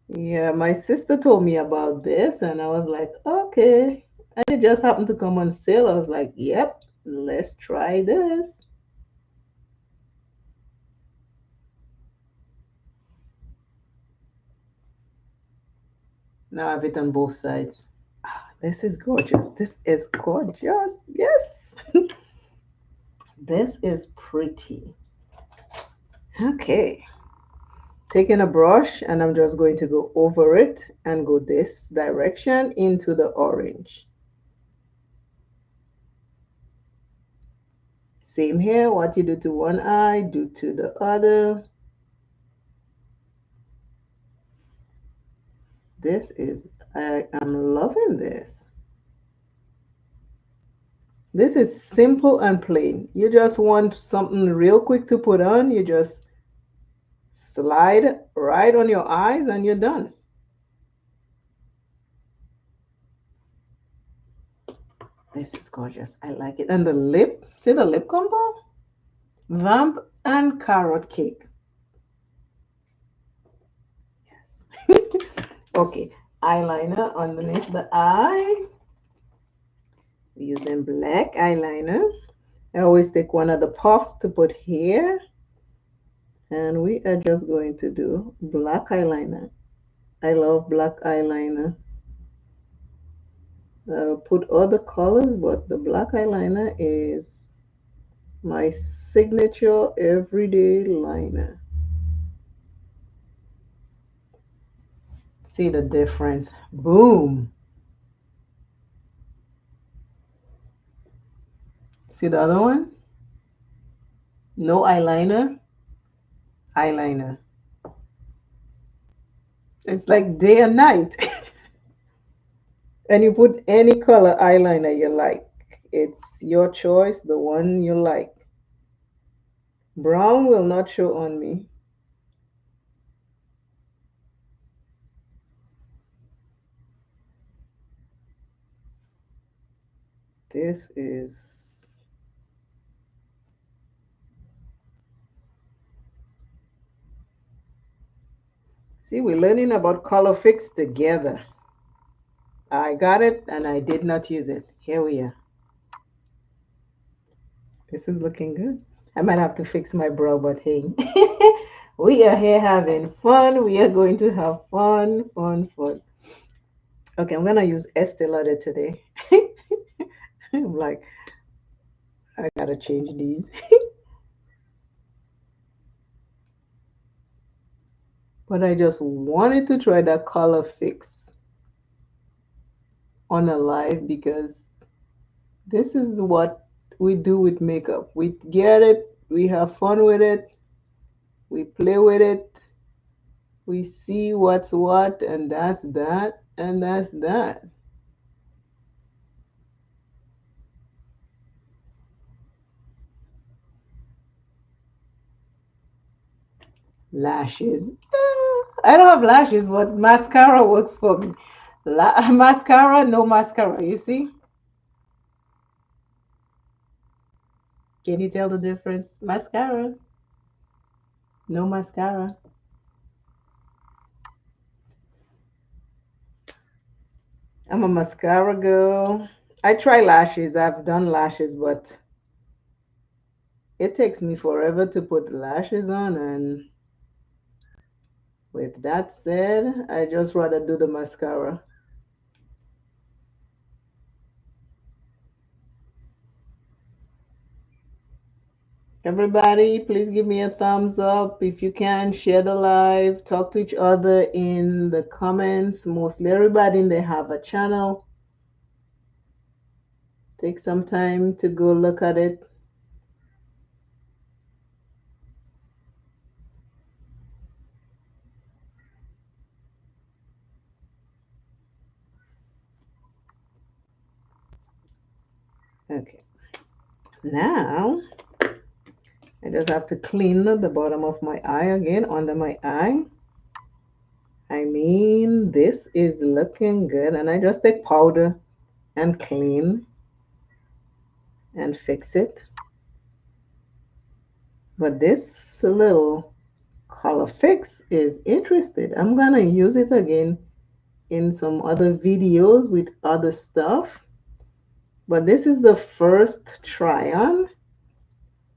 Yeah, my sister told me about this, and I was like, okay. And it just happened to come on sale. I was like, yep, let's try this. Now I have it on both sides. Ah, this is gorgeous. This is gorgeous. Yes. This is pretty. Okay. Taking a brush, and I'm just going to go over it and go this direction into the orange. Same here. What you do to one eye, do to the other. This is, I am loving this. This is simple and plain. You just want something real quick to put on. You just slide right on your eyes and you're done. This is gorgeous. I like it. And the lip, see the lip combo? Vamp and carrot cake. Yes. Okay, eyeliner underneath the eye. We're using black eyeliner. I always take one of the puffs to put here. And we are just going to do black eyeliner. I love black eyeliner. Put other colors, but the black eyeliner is my signature everyday liner. See the difference? Boom. See the other one? No eyeliner, eyeliner. It's like day and night. And you put any color eyeliner you like. It's your choice, the one you like. Brown will not show on me. This is, see, we're learning about COLORFIX together. I got it and I did not use it. Here we are. This is looking good. I might have to fix my brow, but hey, we are here having fun. We are going to have fun, fun, fun. Okay, I'm gonna use Estee Lauder today. I'm like, I gotta change these. But I just wanted to try that color fix on a live because this is what we do with makeup. We get it, we have fun with it, we play with it, we see what's what, and that's that, and that's that. Lashes. I don't have lashes, but mascara works for me. Mascara, no mascara. You see? Can you tell the difference? Mascara, no mascara. I'm a mascara girl. I try lashes. I've done lashes, but it takes me forever to put lashes on. And with that said, I just rather do the mascara. Everybody, please give me a thumbs up. If you can, share the live, talk to each other in the comments. Mostly everybody in there have a channel. Take some time to go look at it. Okay, now I just have to clean the bottom of my eye again, under my eye. I mean, this is looking good. And I just take powder and clean and fix it. But this little color fix is interesting. I'm gonna use it again in some other videos with other stuff. But this is the first try on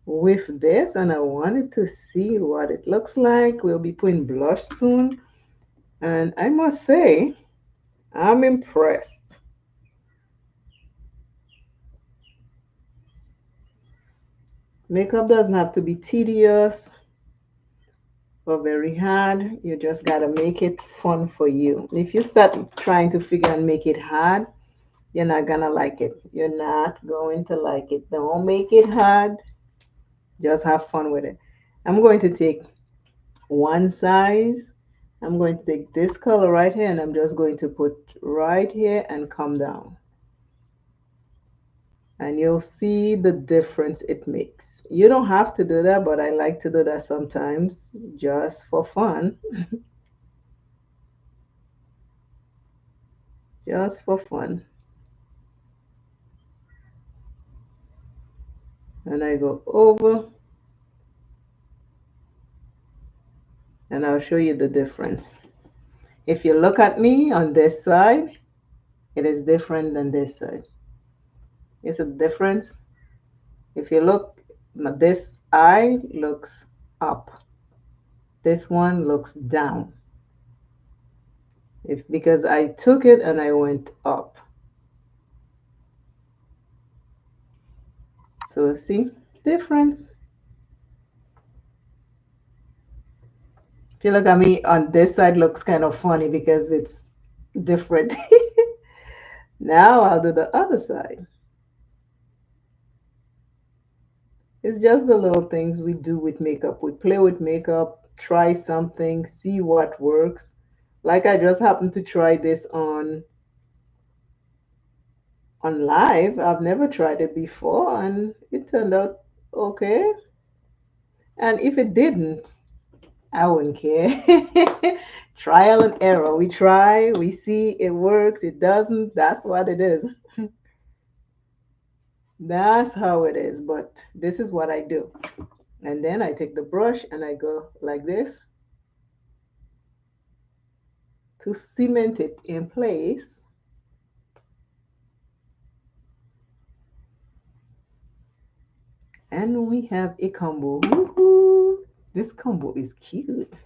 with this, and I wanted to see what it looks like. We'll be putting blush soon, and I must say, I'm impressed. Makeup doesn't have to be tedious or very hard. You just gotta make it fun for you. If you start trying to figure and make it hard, you're not gonna like it. You're not going to like it. Don't make it hard. Just have fun with it. I'm going to take one size. I'm going to take this color right here and I'm just going to put right here and come down. And you'll see the difference it makes. You don't have to do that, but I like to do that sometimes just for fun. Just for fun. And I go over and I'll show you the difference. If you look at me on this side, it is different than this side. It's a difference. If you look, this eye looks up. This one looks down. Because I took it and I went up. So see, difference. If you look at me on this side, looks kind of funny because it's different. Now I'll do the other side. It's just the little things we do with makeup. We play with makeup, try something, see what works. Like I just happened to try this on live. I've never tried it before and it turned out okay. And if it didn't, I wouldn't care. Trial and error. We try, we see it works, it doesn't. That's what it is. That's how it is. But this is what I do. And then I take the brush and I go like this to cement it in place. And we have a combo. Woohoo! This combo is cute.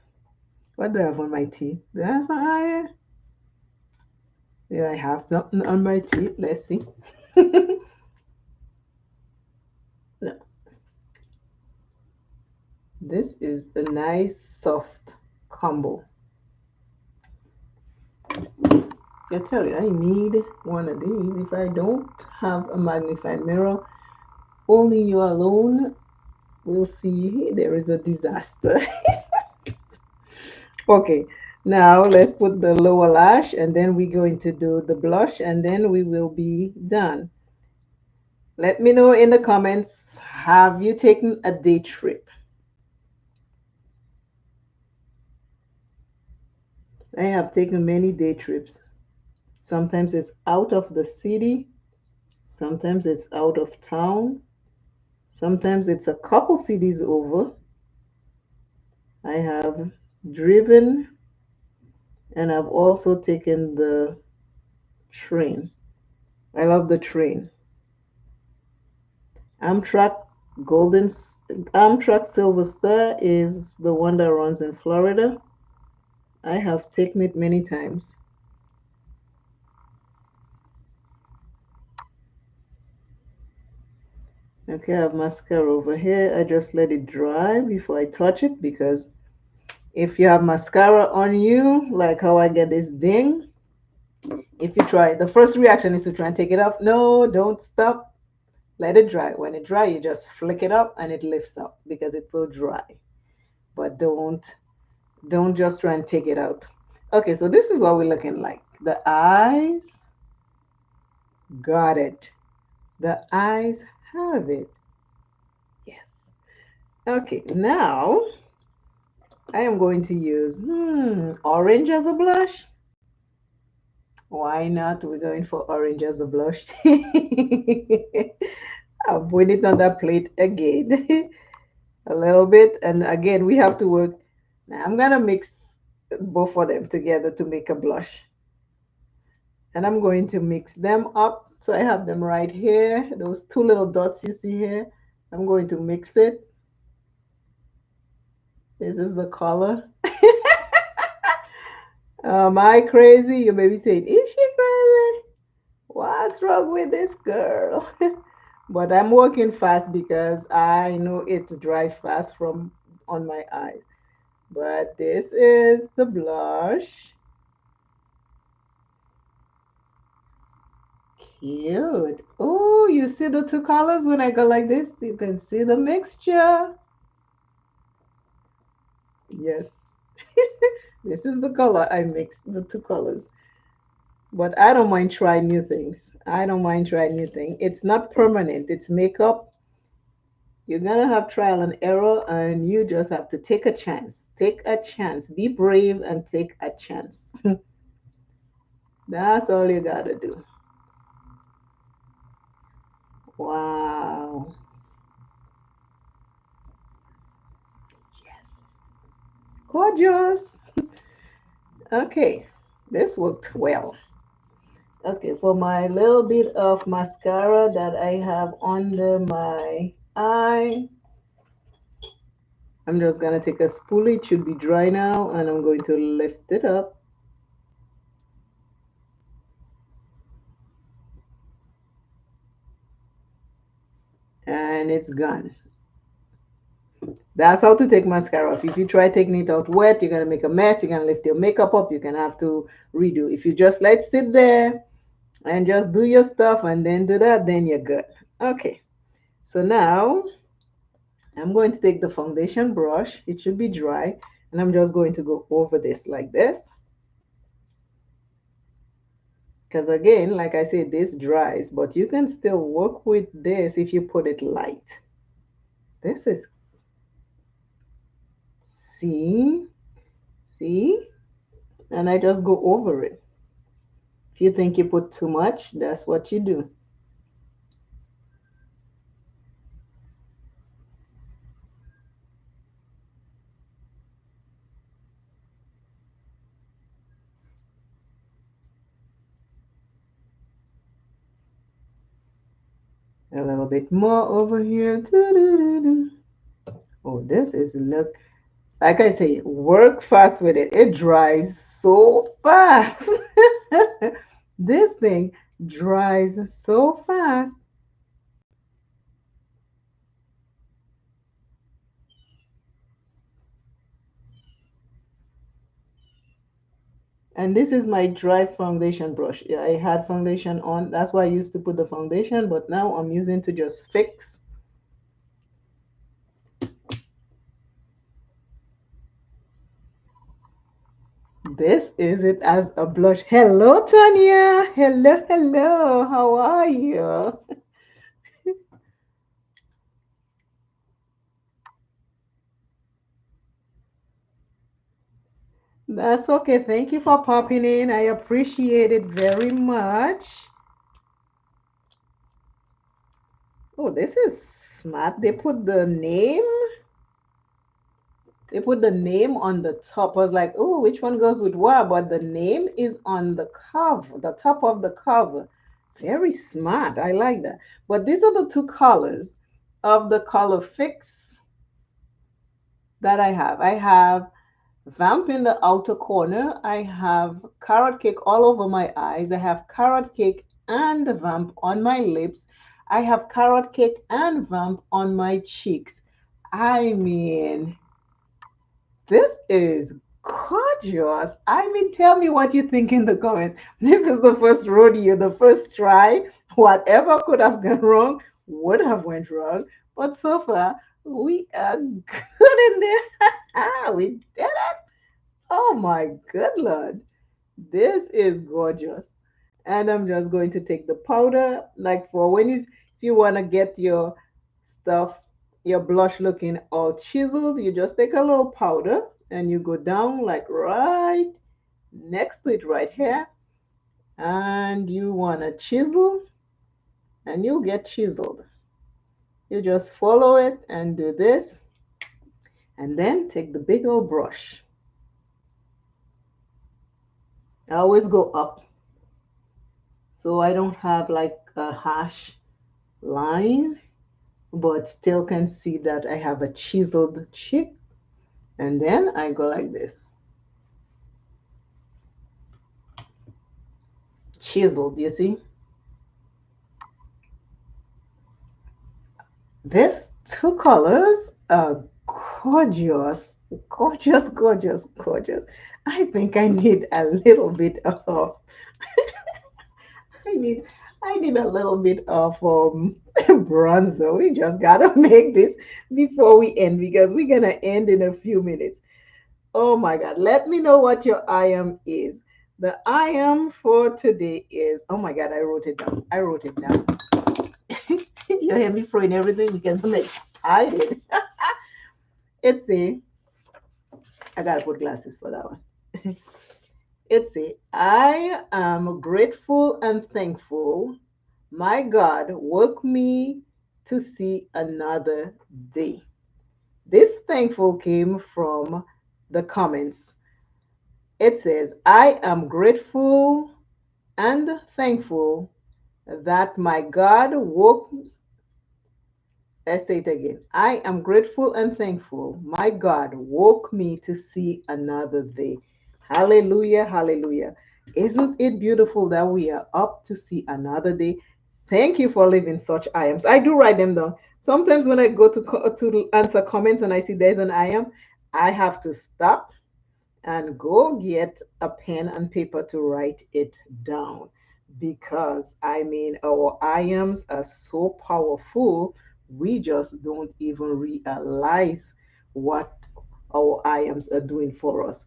What do I have on my teeth? That's eye. Yeah, I have something on my teeth. Let's see. No. This is a nice soft combo. So I tell you, I need one of these. If I don't have a magnified mirror, only you alone will see there is a disaster. Okay, now let's put the lower lash and then we're going to do the blush and then we will be done. Let me know in the comments, have you taken a day trip? I have taken many day trips. Sometimes it's out of the city, sometimes it's out of town, sometimes it's a couple cities over. I have driven and I've also taken the train. I love the train. Amtrak Golden Amtrak Silver Star is the one that runs in Florida. I have taken it many times. Okay, I have mascara over here. I just let it dry before I touch it because if you have mascara on you, like how I get this ding, if you try, the first reaction is to try and take it off. No, don't stop. Let it dry. When it dry, you just flick it up and it lifts up because it will dry. But don't just try and take it out. Okay, so this is what we're looking like. The eyes, got it. The eyes have it. Yes. Okay, now I am going to use orange as a blush. Why not? We're going for orange as a blush. I'll put it on the plate again. A little bit. And again, we have to work. Now I'm going to mix both of them together to make a blush. And I'm going to mix them up. So I have them right here. Those two little dots you see here. I'm going to mix it. This is the color. Am I crazy? You may be saying, is she crazy? What's wrong with this girl? But I'm working fast because I know it's dry fast from on my eyes. But this is the blush. Cute. Oh, you see the two colors when I go like this? You can see the mixture. Yes. This is the color I mixed, the two colors. But I don't mind trying new things. I don't mind trying new things. It's not permanent. It's makeup. You're gonna have trial and error, and you just have to take a chance. Take a chance. Be brave and take a chance. That's all you gotta do. Wow. Yes. Gorgeous. Okay. This worked well. Okay, for my little bit of mascara that I have under my eye, I'm just gonna take a spoolie. It should be dry now, and I'm going to lift it up. And it's gone. That's how to take mascara off. If you try taking it out wet, you're gonna make a mess. You're gonna lift your makeup up. You're gonna have to redo. If you just let it sit there and just do your stuff and then do that, then you're good. Okay. So now I'm going to take the foundation brush. It should be dry, and I'm just going to go over this like this. Because again, like I said, this dries, but you can still work with this if you put it light. This is, see, see, and I just go over it. If you think you put too much, that's what you do. A little bit more over here. Doo-doo-doo-doo. Oh, this is look. Like I say, work fast with it. It dries so fast. This thing dries so fast. And this is my dry foundation brush. Yeah, I had foundation on. That's why I used to put the foundation, but now I'm using to just fix. This is it as a blush. Hello, Tanya. Hello, hello. How are you? That's okay. Thank you for popping in. I appreciate it very much. Oh, this is smart. They put the name on the top. I was like, oh, which one goes with what? But the name is on the cover, the top of the cover. Very smart. I like that. But these are the two colors of the COLORFIX that I have. I have Vamp in the outer corner. I have Carrot Cake all over my eyes. I have Carrot Cake and Vamp on my lips. I have Carrot Cake and Vamp on my cheeks. I mean, this is gorgeous. I mean, tell me what you think in the comments. This is the first rodeo, the first try. Whatever could have gone wrong would have went wrong. But so far, we are good in there. We did it. Oh my good Lord. This is gorgeous. And I'm just going to take the powder, like for when you, if you want to get your stuff, your blush looking all chiseled, you just take a little powder and you go down like right next to it right here. And you want to chisel and you'll get chiseled. You just follow it and do this. And then take the big old brush. I always go up so I don't have like a harsh line, but still can see that I have a chiseled cheek. And then I go like this. Chiseled, you see? These two colors are gorgeous, gorgeous, gorgeous, gorgeous. I think I need a little bit of I need I need a little bit of bronzer. We just gotta make this before we end because we're gonna end in a few minutes. Oh my God. Let me know what your IM is. The IM for today is, oh my God, I wrote it down. I wrote it down. You hear me throwing everything because I'm excited. It's a, I gotta put glasses for that one. It's a, I am grateful and thankful. My God woke me to see another day. This thankful came from the comments. It says, I am grateful and thankful that my God woke. Let's say it again. I am grateful and thankful. My God woke me to see another day. Hallelujah, hallelujah. Isn't it beautiful that we are up to see another day? Thank you for living such I ams. I do write them down. Sometimes when I go to answer comments and I see there's an I am, I have to stop and go get a pen and paper to write it down because I mean our IAMs are so powerful we just don't even realize what our IAMs are doing for us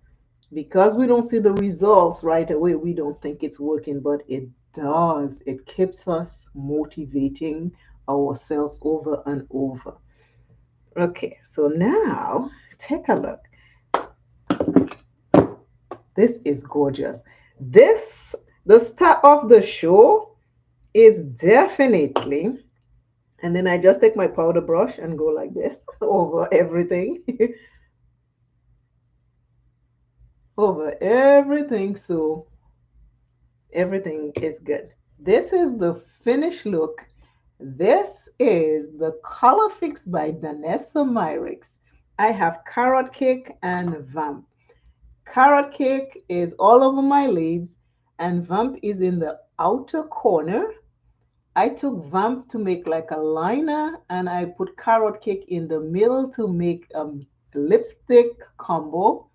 because we don't see the results right away. We don't think it's working, but it does. It keeps us motivating ourselves over and over. Okay, so now take a look. This is gorgeous. This, the star of the show is definitely, and then I just take my powder brush and go like this over everything, over everything. So everything is good. This is the finished look. This is the Color Fix by DANESSA MYRICKS. I have carrot cake and vamp. Carrot cake is all over my lids, and vamp is in the outer corner. I took vamp to make like a liner, and I put carrot cake in the middle to make a lipstick combo.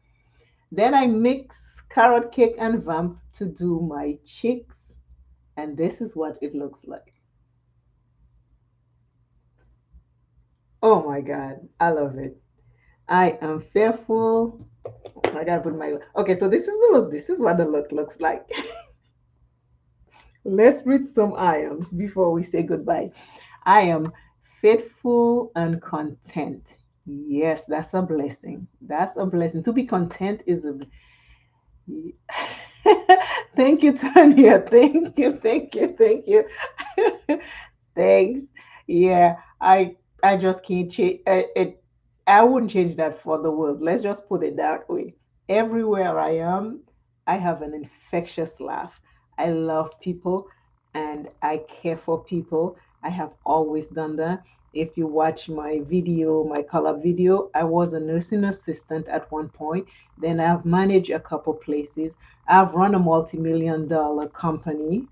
Then I mix carrot cake and vamp to do my cheeks, and this is what it looks like. Oh my God, I love it. I am fearful. I gotta put my, okay, so this is the look. This is what the look looks like. Let's read some items before we say goodbye. I am faithful and content. Yes, that's a blessing. That's a blessing. To be content is a. Thank you, Tanya. Thank you, thank you, thank you. Thanks. Yeah, I just can't change it. I wouldn't change that for the world. Let's just put it that way. Everywhere I am, I have an infectious laugh. I love people and I care for people. I have always done that. If you watch my video, my color video, I was a nursing assistant at one point. Then I've managed a couple places. I've run a multi-million dollar company.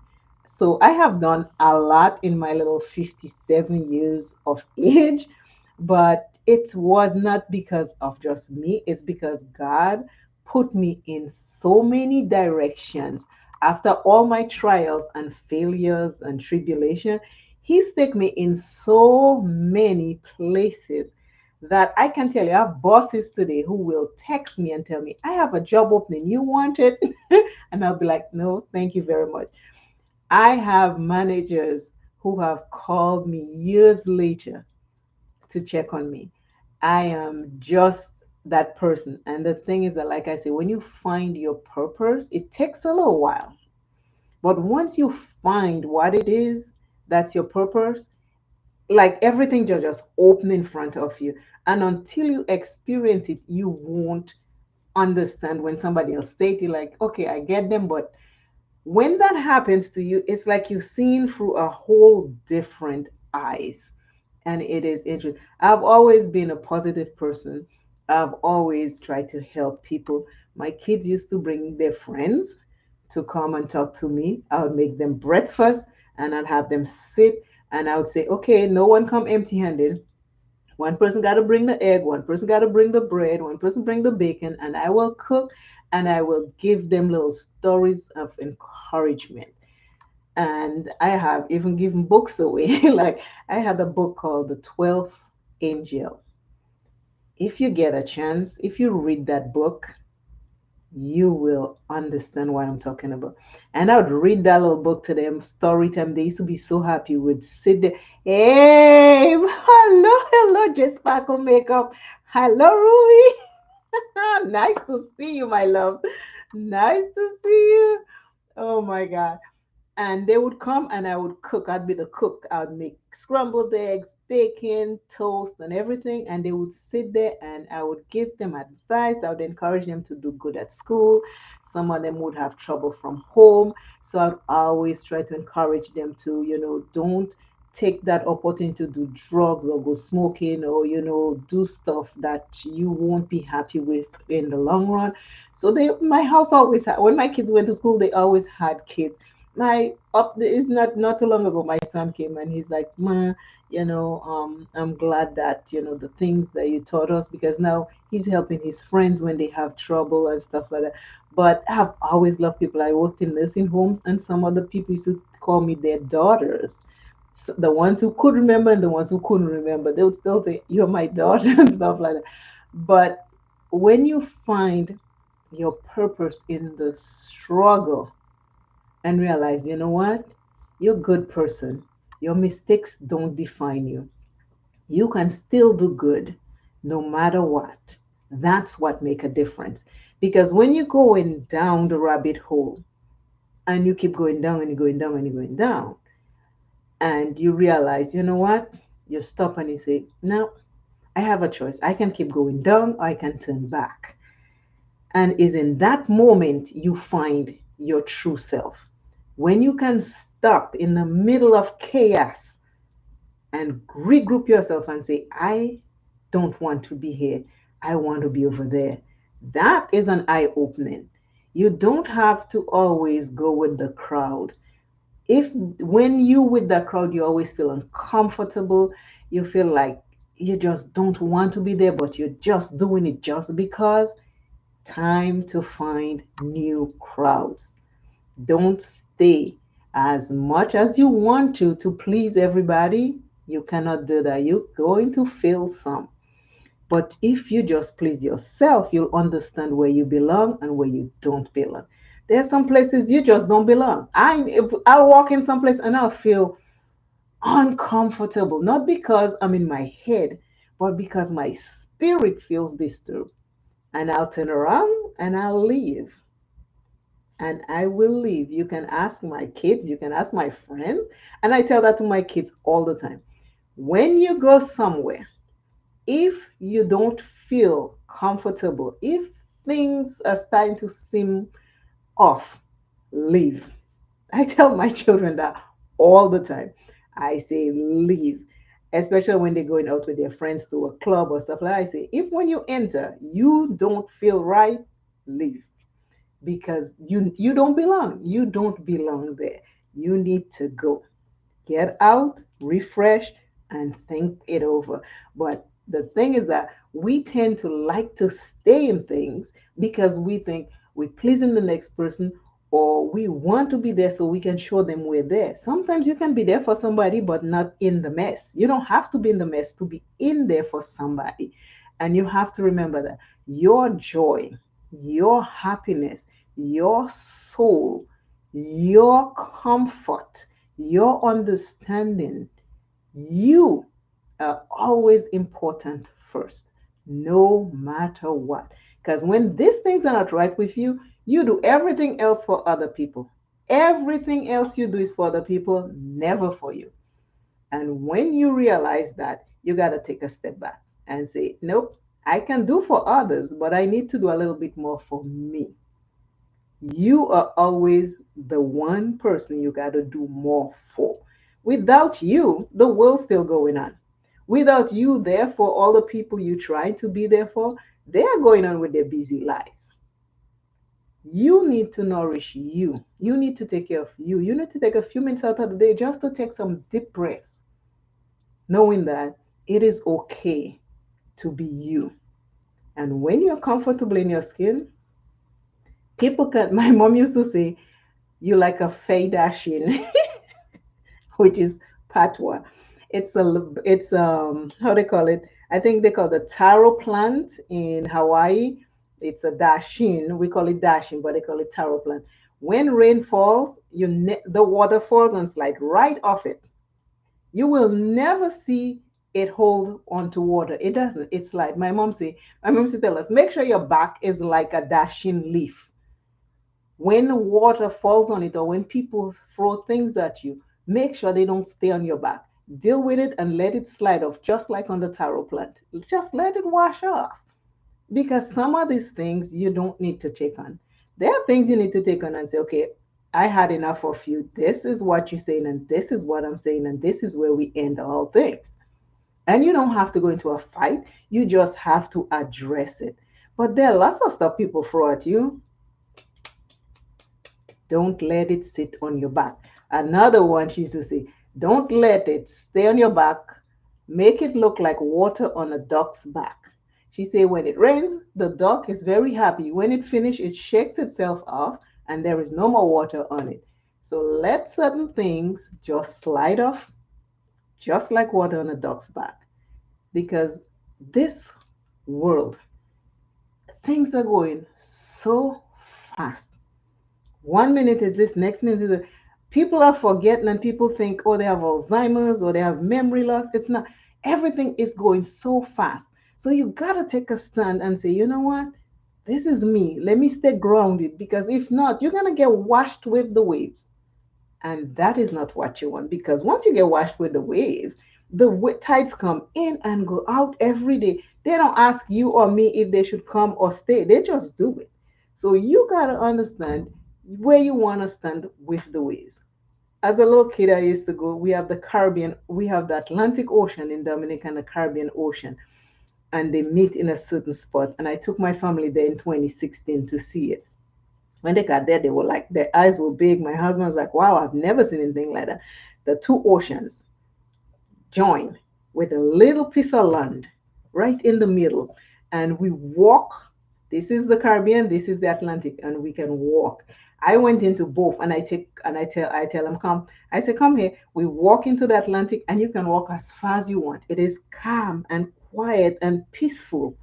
So I have done a lot in my little 57 years of age, but it was not because of just me. It's because God put me in so many directions. After all my trials and failures and tribulation, He's taken me in so many places that I can tell you, I have bosses today who will text me and tell me, I have a job opening. You want it? And I'll be like, no, thank you very much. I have managers who have called me years later to check on me. I am just that person. And the thing is that, like I say, when you find your purpose, it takes a little while. But once you find what it is that's your purpose, like everything just open in front of you. And until you experience it, you won't understand when somebody else say to you, like, okay, I get them, but when that happens to you, it's like you're seeing through a whole different eyes. And it is interesting. I've always been a positive person. I've always tried to help people. My kids used to bring their friends to come and talk to me. I would make them breakfast and I'd have them sit and I would say, okay, no one come empty handed. One person got to bring the egg, one person got to bring the bread, one person bring the bacon, and I will cook and I will give them little stories of encouragement. And I have even given books away. Like I had a book called The 12th Angel. If you get a chance, if you read that book, you will understand what I'm talking about. And I would read that little book to them, story time. They used to be so happy. Would sit there. Hey, hello, hello, J Sparkle Makeup. Hello, Ruby. Nice to see you, my love. Nice to see you. Oh my God. And they would come and I would cook. I'd be the cook. I'd make scrambled eggs, bacon, toast, and everything. And they would sit there and I would give them advice. I would encourage them to do good at school. Some of them would have trouble from home. So I'd always try to encourage them to, don't take that opportunity to do drugs or go smoking or, do stuff that you won't be happy with in the long run. So my house always had, when my kids went to school, they always had kids. My up there is not too long ago my son came and he's like, ma, I'm glad that the things that you taught us, because now he's helping his friends when they have trouble and stuff like that. But I've always loved people. I worked in nursing homes and some other people used to call me their daughters. So the ones who could remember and the ones who couldn't remember, they would still say, you're my daughter and stuff like that. But when you find your purpose in the struggle and realize, you know what? You're a good person. Your mistakes don't define you. You can still do good no matter what. That's what make a difference. Because when you're going down the rabbit hole and you keep going down and you're going down and you're going down, and you realize, you know what? You stop and you say, no, I have a choice. I can keep going down or I can turn back. And is in that moment you find your true self. When you can stop in the middle of chaos and regroup yourself and say, I don't want to be here, I want to be over there. That is an eye opening. You don't have to always go with the crowd. If when you with the crowd, you always feel uncomfortable, you feel like you just don't want to be there, but you're just doing it just because, time to find new crowds. Don't stay as much as you want to please everybody. You cannot do that. You're going to fail some. But if you just please yourself, you'll understand where you belong and where you don't belong. There are some places you just don't belong. I'll walk in some place and I'll feel uncomfortable, not because I'm in my head, but because my spirit feels disturbed. And I'll turn around and I'll leave. And I will leave. You can ask my kids, you can ask my friends. And I tell that to my kids all the time. When you go somewhere, if you don't feel comfortable, if things are starting to seem off, leave. I tell my children that all the time. I say leave, especially when they're going out with their friends to a club or stuff like that. I say, if when you enter, you don't feel right, leave, because you don't belong. You don't belong there. You need to go. Get out, refresh, and think it over. But the thing is that we tend to like to stay in things because we think we're pleasing the next person, or we want to be there so we can show them we're there. Sometimes you can be there for somebody, but not in the mess. You don't have to be in the mess to be in there for somebody. And you have to remember that your joy, your happiness, your soul, your comfort, your understanding, you are always important first, no matter what. Because when these things are not right with you, you do everything else for other people. Everything else you do is for other people, never for you. And when you realize that, you got to take a step back and say, nope, I can do for others, but I need to do a little bit more for me. You are always the one person you got to do more for. Without you, the world's still going on. Without you, therefore, all the people you try to be there for, they are going on with their busy lives. You need to nourish you. You need to take care of you. You need to take a few minutes out of the day just to take some deep breaths, knowing that it is okay to be you. And when you're comfortable in your skin, people can, my mom used to say, you like a fade dashing, which is patwa. It's how they call it? I think they call the taro plant in Hawaii. It's a dashin. We call it dashin, but they call it taro plant. When rain falls, the water falls and slide right off it. You will never see it hold onto water. It doesn't. It's like my mom say tell us, make sure your back is like a dashin leaf. When water falls on it or when people throw things at you, make sure they don't stay on your back. Deal with it and let it slide off, just like on the taro plant. Just let it wash off. Because some of these things you don't need to take on. There are things you need to take on and say, okay, I had enough of you. This is what you're saying, and this is what I'm saying, and this is where we end all things. And you don't have to go into a fight, you just have to address it. But there are lots of stuff people throw at you. Don't let it sit on your back. Another one she used to say, don't let it stay on your back. Make it look like water on a duck's back. She said when it rains, the duck is very happy. When it finishes, it shakes itself off and there is no more water on it. So let certain things just slide off, just like water on a duck's back. Because this world, things are going so fast. 1 minute is this, next minute is that. People are forgetting and people think, oh, they have Alzheimer's or they have memory loss. It's not. Everything is going so fast. So you got to take a stand and say, you know what? This is me. Let me stay grounded because if not, you're going to get washed with the waves. And that is not what you want because once you get washed with the waves, the tides come in and go out every day. They don't ask you or me if they should come or stay, they just do it. So you got to understand where you want to stand with the waves. As a little kid, I used to go, we have the Caribbean, we have the Atlantic Ocean in Dominica and the Caribbean Ocean, and they meet in a certain spot. And I took my family there in 2016 to see it. When they got there, they were like, their eyes were big. My husband was like, wow, I've never seen anything like that. The two oceans join with a little piece of land right in the middle. And we walk. This is the Caribbean, this is the Atlantic, and we can walk. I went into both and I tell them, come. I say, come here. We walk into the Atlantic and you can walk as far as you want. It is calm and quiet and peaceful.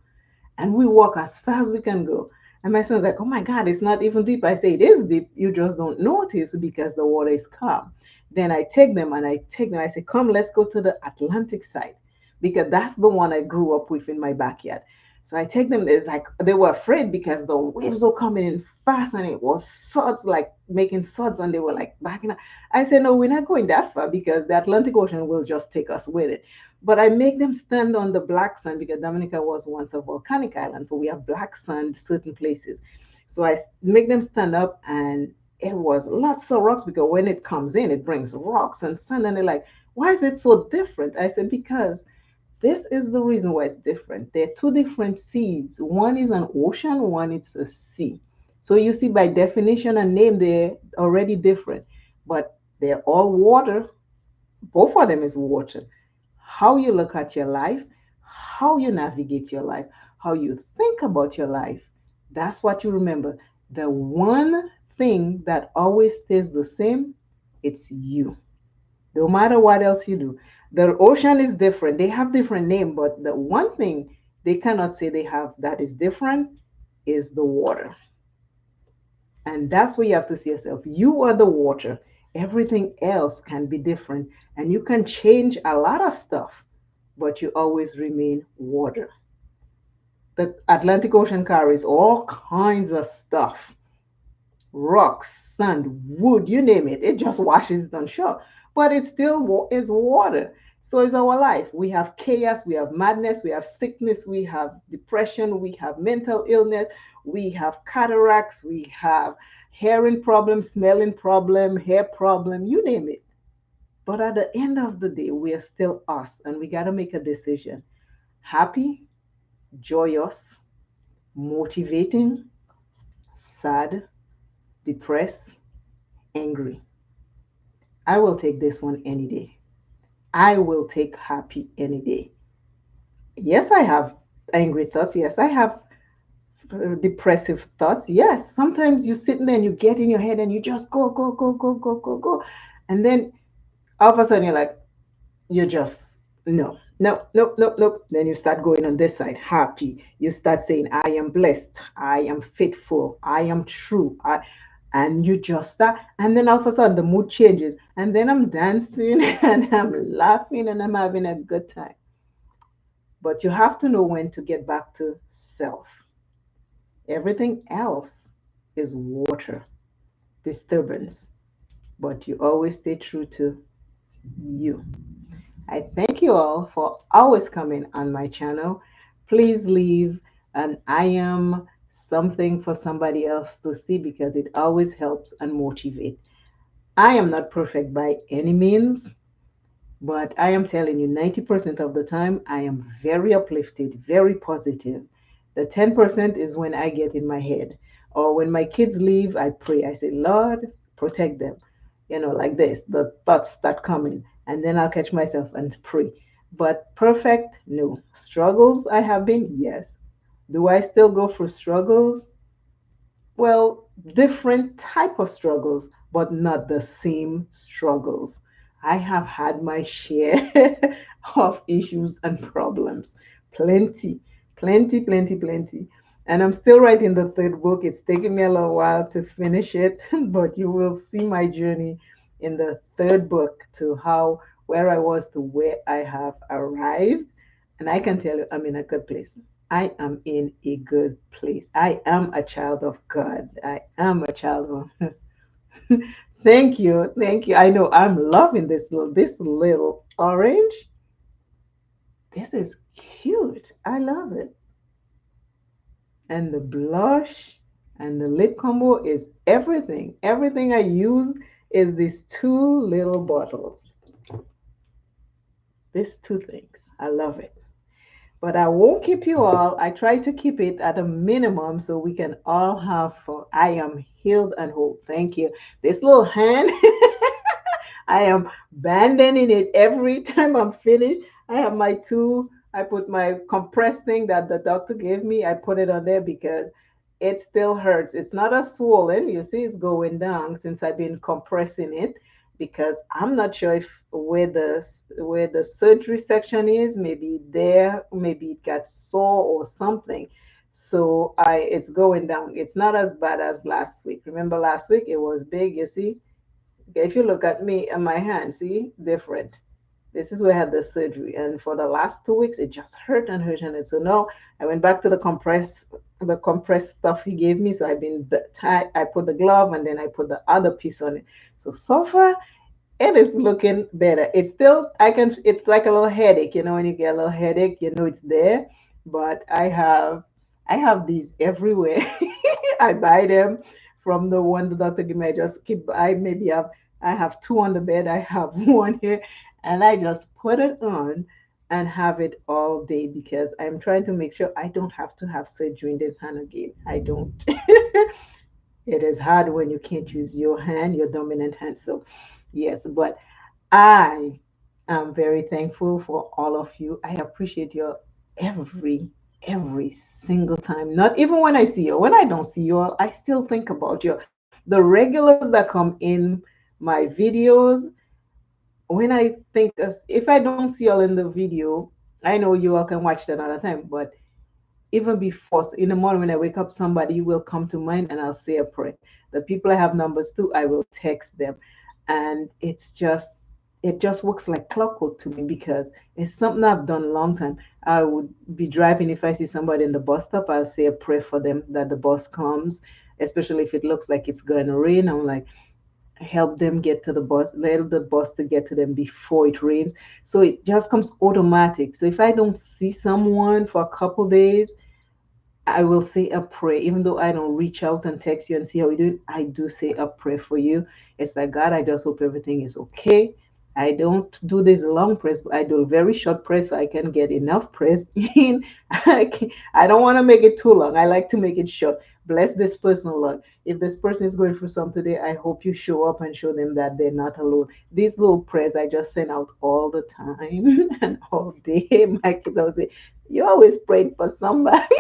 And we walk as far as we can go. And my son's like, oh my God, it's not even deep. I say, it is deep. You just don't notice because the water is calm. Then I take them. I say, come, let's go to the Atlantic side because that's the one I grew up with in my backyard. So I take them. It's like they were afraid because the waves were coming in fast and it was suds, like making suds, and they were like backing up. I said, no, we're not going that far because the Atlantic Ocean will just take us with it. But I make them stand on the black sand because Dominica was once a volcanic island. So we have black sand certain places. So I make them stand up and it was lots of rocks because when it comes in, it brings rocks and sand. And they're like, why is it so different? I said, because this is the reason why it's different. There are two different seas. One is an ocean, one is a sea. So you see, by definition and name, they're already different, but they're all water. Both of them is water. How you look at your life, how you navigate your life, how you think about your life, that's what you remember. The one thing that always stays the same, it's you. No matter what else you do. The ocean is different. They have different name, but the one thing they cannot say they have that is different is the water. And that's where you have to see yourself. You are the water. Everything else can be different, and you can change a lot of stuff, but you always remain water. The Atlantic Ocean carries all kinds of stuff, rocks, sand, wood, you name it. It just washes it on shore. But it still is water. So is our life. We have chaos, we have madness, we have sickness, we have depression, we have mental illness, we have cataracts, we have hearing problem, smelling problem, hair problem, you name it. But at the end of the day, we are still us, and we got to make a decision: happy, joyous, motivating, sad, depressed, angry. I will take this one any day. I will take happy any day. Yes, I have angry thoughts. Yes, I have depressive thoughts. Yes, sometimes you sit there and you get in your head and you just go, go, go, go, go, go, go. And then all of a sudden you're like, you just, no, no, no, no, no. Then you start going on this side, happy. You start saying, I am blessed. I am faithful. I am true. And you just start, and then all of a sudden the mood changes, and then I'm dancing and I'm laughing and I'm having a good time. But you have to know when to get back to self. Everything else is water, disturbance, but you always stay true to you. I thank you all for always coming on my channel. Please leave an I am something for somebody else to see, because it always helps and motivates. I am not perfect by any means, but I am telling you, 90% of the time, I am very uplifted, very positive. The 10% is when I get in my head. Or when my kids leave, I pray. I say, Lord, protect them. Like this, the thoughts start coming. And then I'll catch myself and pray. But perfect, no. Struggles I have been, yes. Do I still go through struggles? Well, different type of struggles, but not the same struggles. I have had my share of issues and problems. Plenty, plenty, plenty, plenty. And I'm still writing the third book. It's taken me a little while to finish it, but you will see my journey in the third book, to how where I was to where I have arrived. And I can tell you, I'm in a good place. I am in a good place. I am a child of God. I am a child of Thank you. Thank you. I know I'm loving this little orange. This is cute. I love it. And the blush and the lip combo is everything. Everything I use is these two little bottles. These two things. I love it. But I won't keep you all. I try to keep it at a minimum so we can all have fun. I am healed and whole. Thank you. This little hand, I am banding it every time I'm finished. I have my two, I put my compressed thing that the doctor gave me. I put it on there because it still hurts. It's not as swollen. You see, it's going down since I've been compressing it, because I'm not sure if where the surgery section is, maybe there, maybe it got sore or something. So I it's going down. It's not as bad as last week. Remember last week it was big, you see? Okay, if you look at me and my hand, see, different. This is where I had the surgery, and for the last 2 weeks, it just hurt and hurt and hurt. So now I went back to the compressed stuff he gave me. So I've been tight. I put the glove and then I put the other piece on it. So far, it is looking better. It's still, it's like a little headache, when you get a little headache, it's there. But I have these everywhere. I buy them from the one the doctor gave me. I just keep, I have two on the bed. I have one here, and I just put it on and have it all day, because I'm trying to make sure I don't have to have surgery in this hand again. I don't. It is hard when you can't use your hand, your dominant hand. So, yes, but I am very thankful for all of you. I appreciate you every single time. Not even when I see you. When I don't see you all, I still think about you. The regulars that come in my videos, when I think, if I don't see you all in the video, I know you all can watch it another time. But even before, so in the morning when I wake up, somebody will come to mind and I'll say a prayer. The people I have numbers to, I will text them. and it just works like clockwork to me because it's something I've done a long time. I would be driving, if I see somebody in the bus stop, I'll say a prayer for them that the bus comes, especially if it looks like it's going to rain. I'm like, help them get to the bus, let the bus to get to them before it rains. So it just comes automatic. So if I don't see someone for a couple days, I will say a prayer, even though I don't reach out and text you and see how you do. I do say a prayer for you. It's like, God, I just hope everything is okay. I don't do this long press, but I do a very short press so I can get enough press in. I don't want to make it too long. I like to make it short. Bless this person, Lord. If this person is going through something today, I hope you show up and show them that they're not alone. These little prayers I just send out all the time and all day. My kids always say, you're always praying for somebody.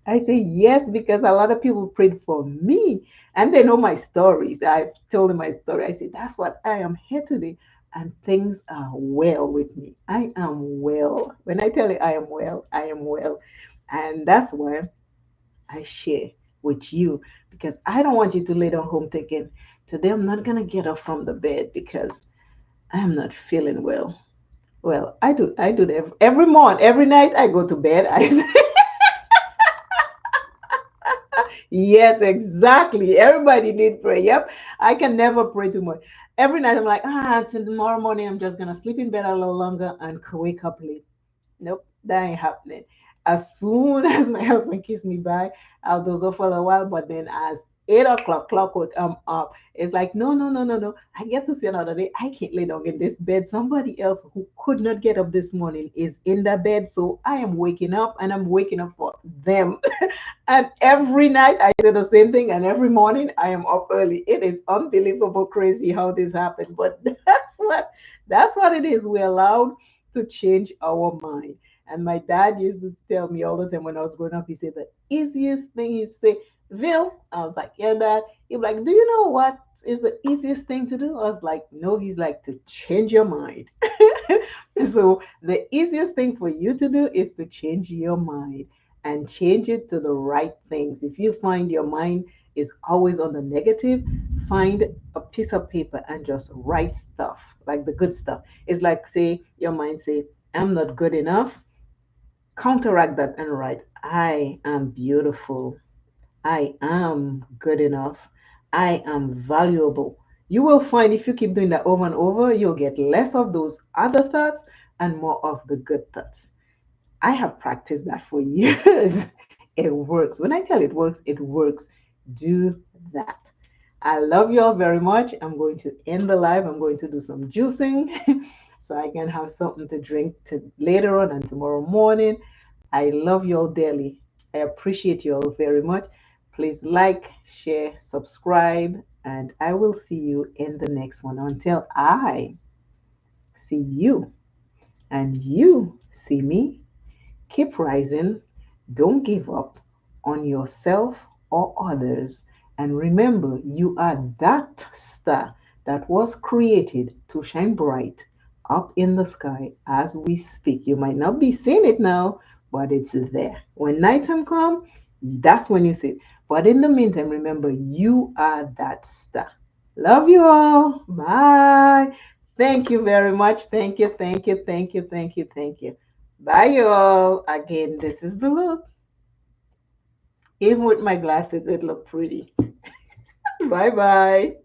I say yes because a lot of people prayed for me and they know my stories. I've told them my story. I say, that's what I am here today. And things are well with me. I am well. When I tell you I am well, I am well. And that's why I share with you because I don't want you to lay down home thinking, today I'm not going to get up from the bed because I'm not feeling well. Well, I do that every morning, every night I go to bed. I Yes, exactly. Everybody need prayer. Yep. I can never pray too much. Every night I'm like, till tomorrow morning I'm just gonna sleep in bed a little longer and wake up late. Nope, that ain't happening. As soon as my husband kisses me by, I'll doze off for a while, but then as 8 o'clock clockwork, I'm up. It's like, no, no, no, no, no. I get to see another day. I can't lay down in this bed. Somebody else who could not get up this morning is in the bed. So I am waking up and I'm waking up for them. And every night I say the same thing, and every morning I am up early. It is unbelievable, crazy how this happened, but that's what it is. We're allowed to change our mind. And my dad used to tell me all the time when I was growing up. He said the easiest thing he say, Vil. I was like, yeah, dad. He'd be like, do you know what is the easiest thing to do? I was like, no. He's like, to change your mind. So the easiest thing for you to do is to change your mind and change it to the right things. If you find your mind is always on the negative, find a piece of paper and just write stuff, like the good stuff. It's like, say your mind say, I'm not good enough. Counteract that and write, I am beautiful. I am good enough. I am valuable. You will find if you keep doing that over and over, you'll get less of those other thoughts and more of the good thoughts. I have practiced that for years. It works. When I tell it works, it works. Do that. I love you all very much. I'm going to end the live. I'm going to do some juicing so I can have something to drink later on and tomorrow morning. I love you all dearly. I appreciate you all very much. Please like, share, subscribe, and I will see you in the next one. Until I see you and you see me, keep rising. Don't give up on yourself or others. And remember, you are that star that was created to shine bright up in the sky as we speak. You might not be seeing it now, but it's there. When nighttime comes, that's when you see it. But in the meantime, remember, you are that star. Love you all. Bye. Thank you very much. Thank you, thank you, thank you, thank you, thank you. Bye, you all. Again, this is the look. Even with my glasses, it looked pretty. Bye bye.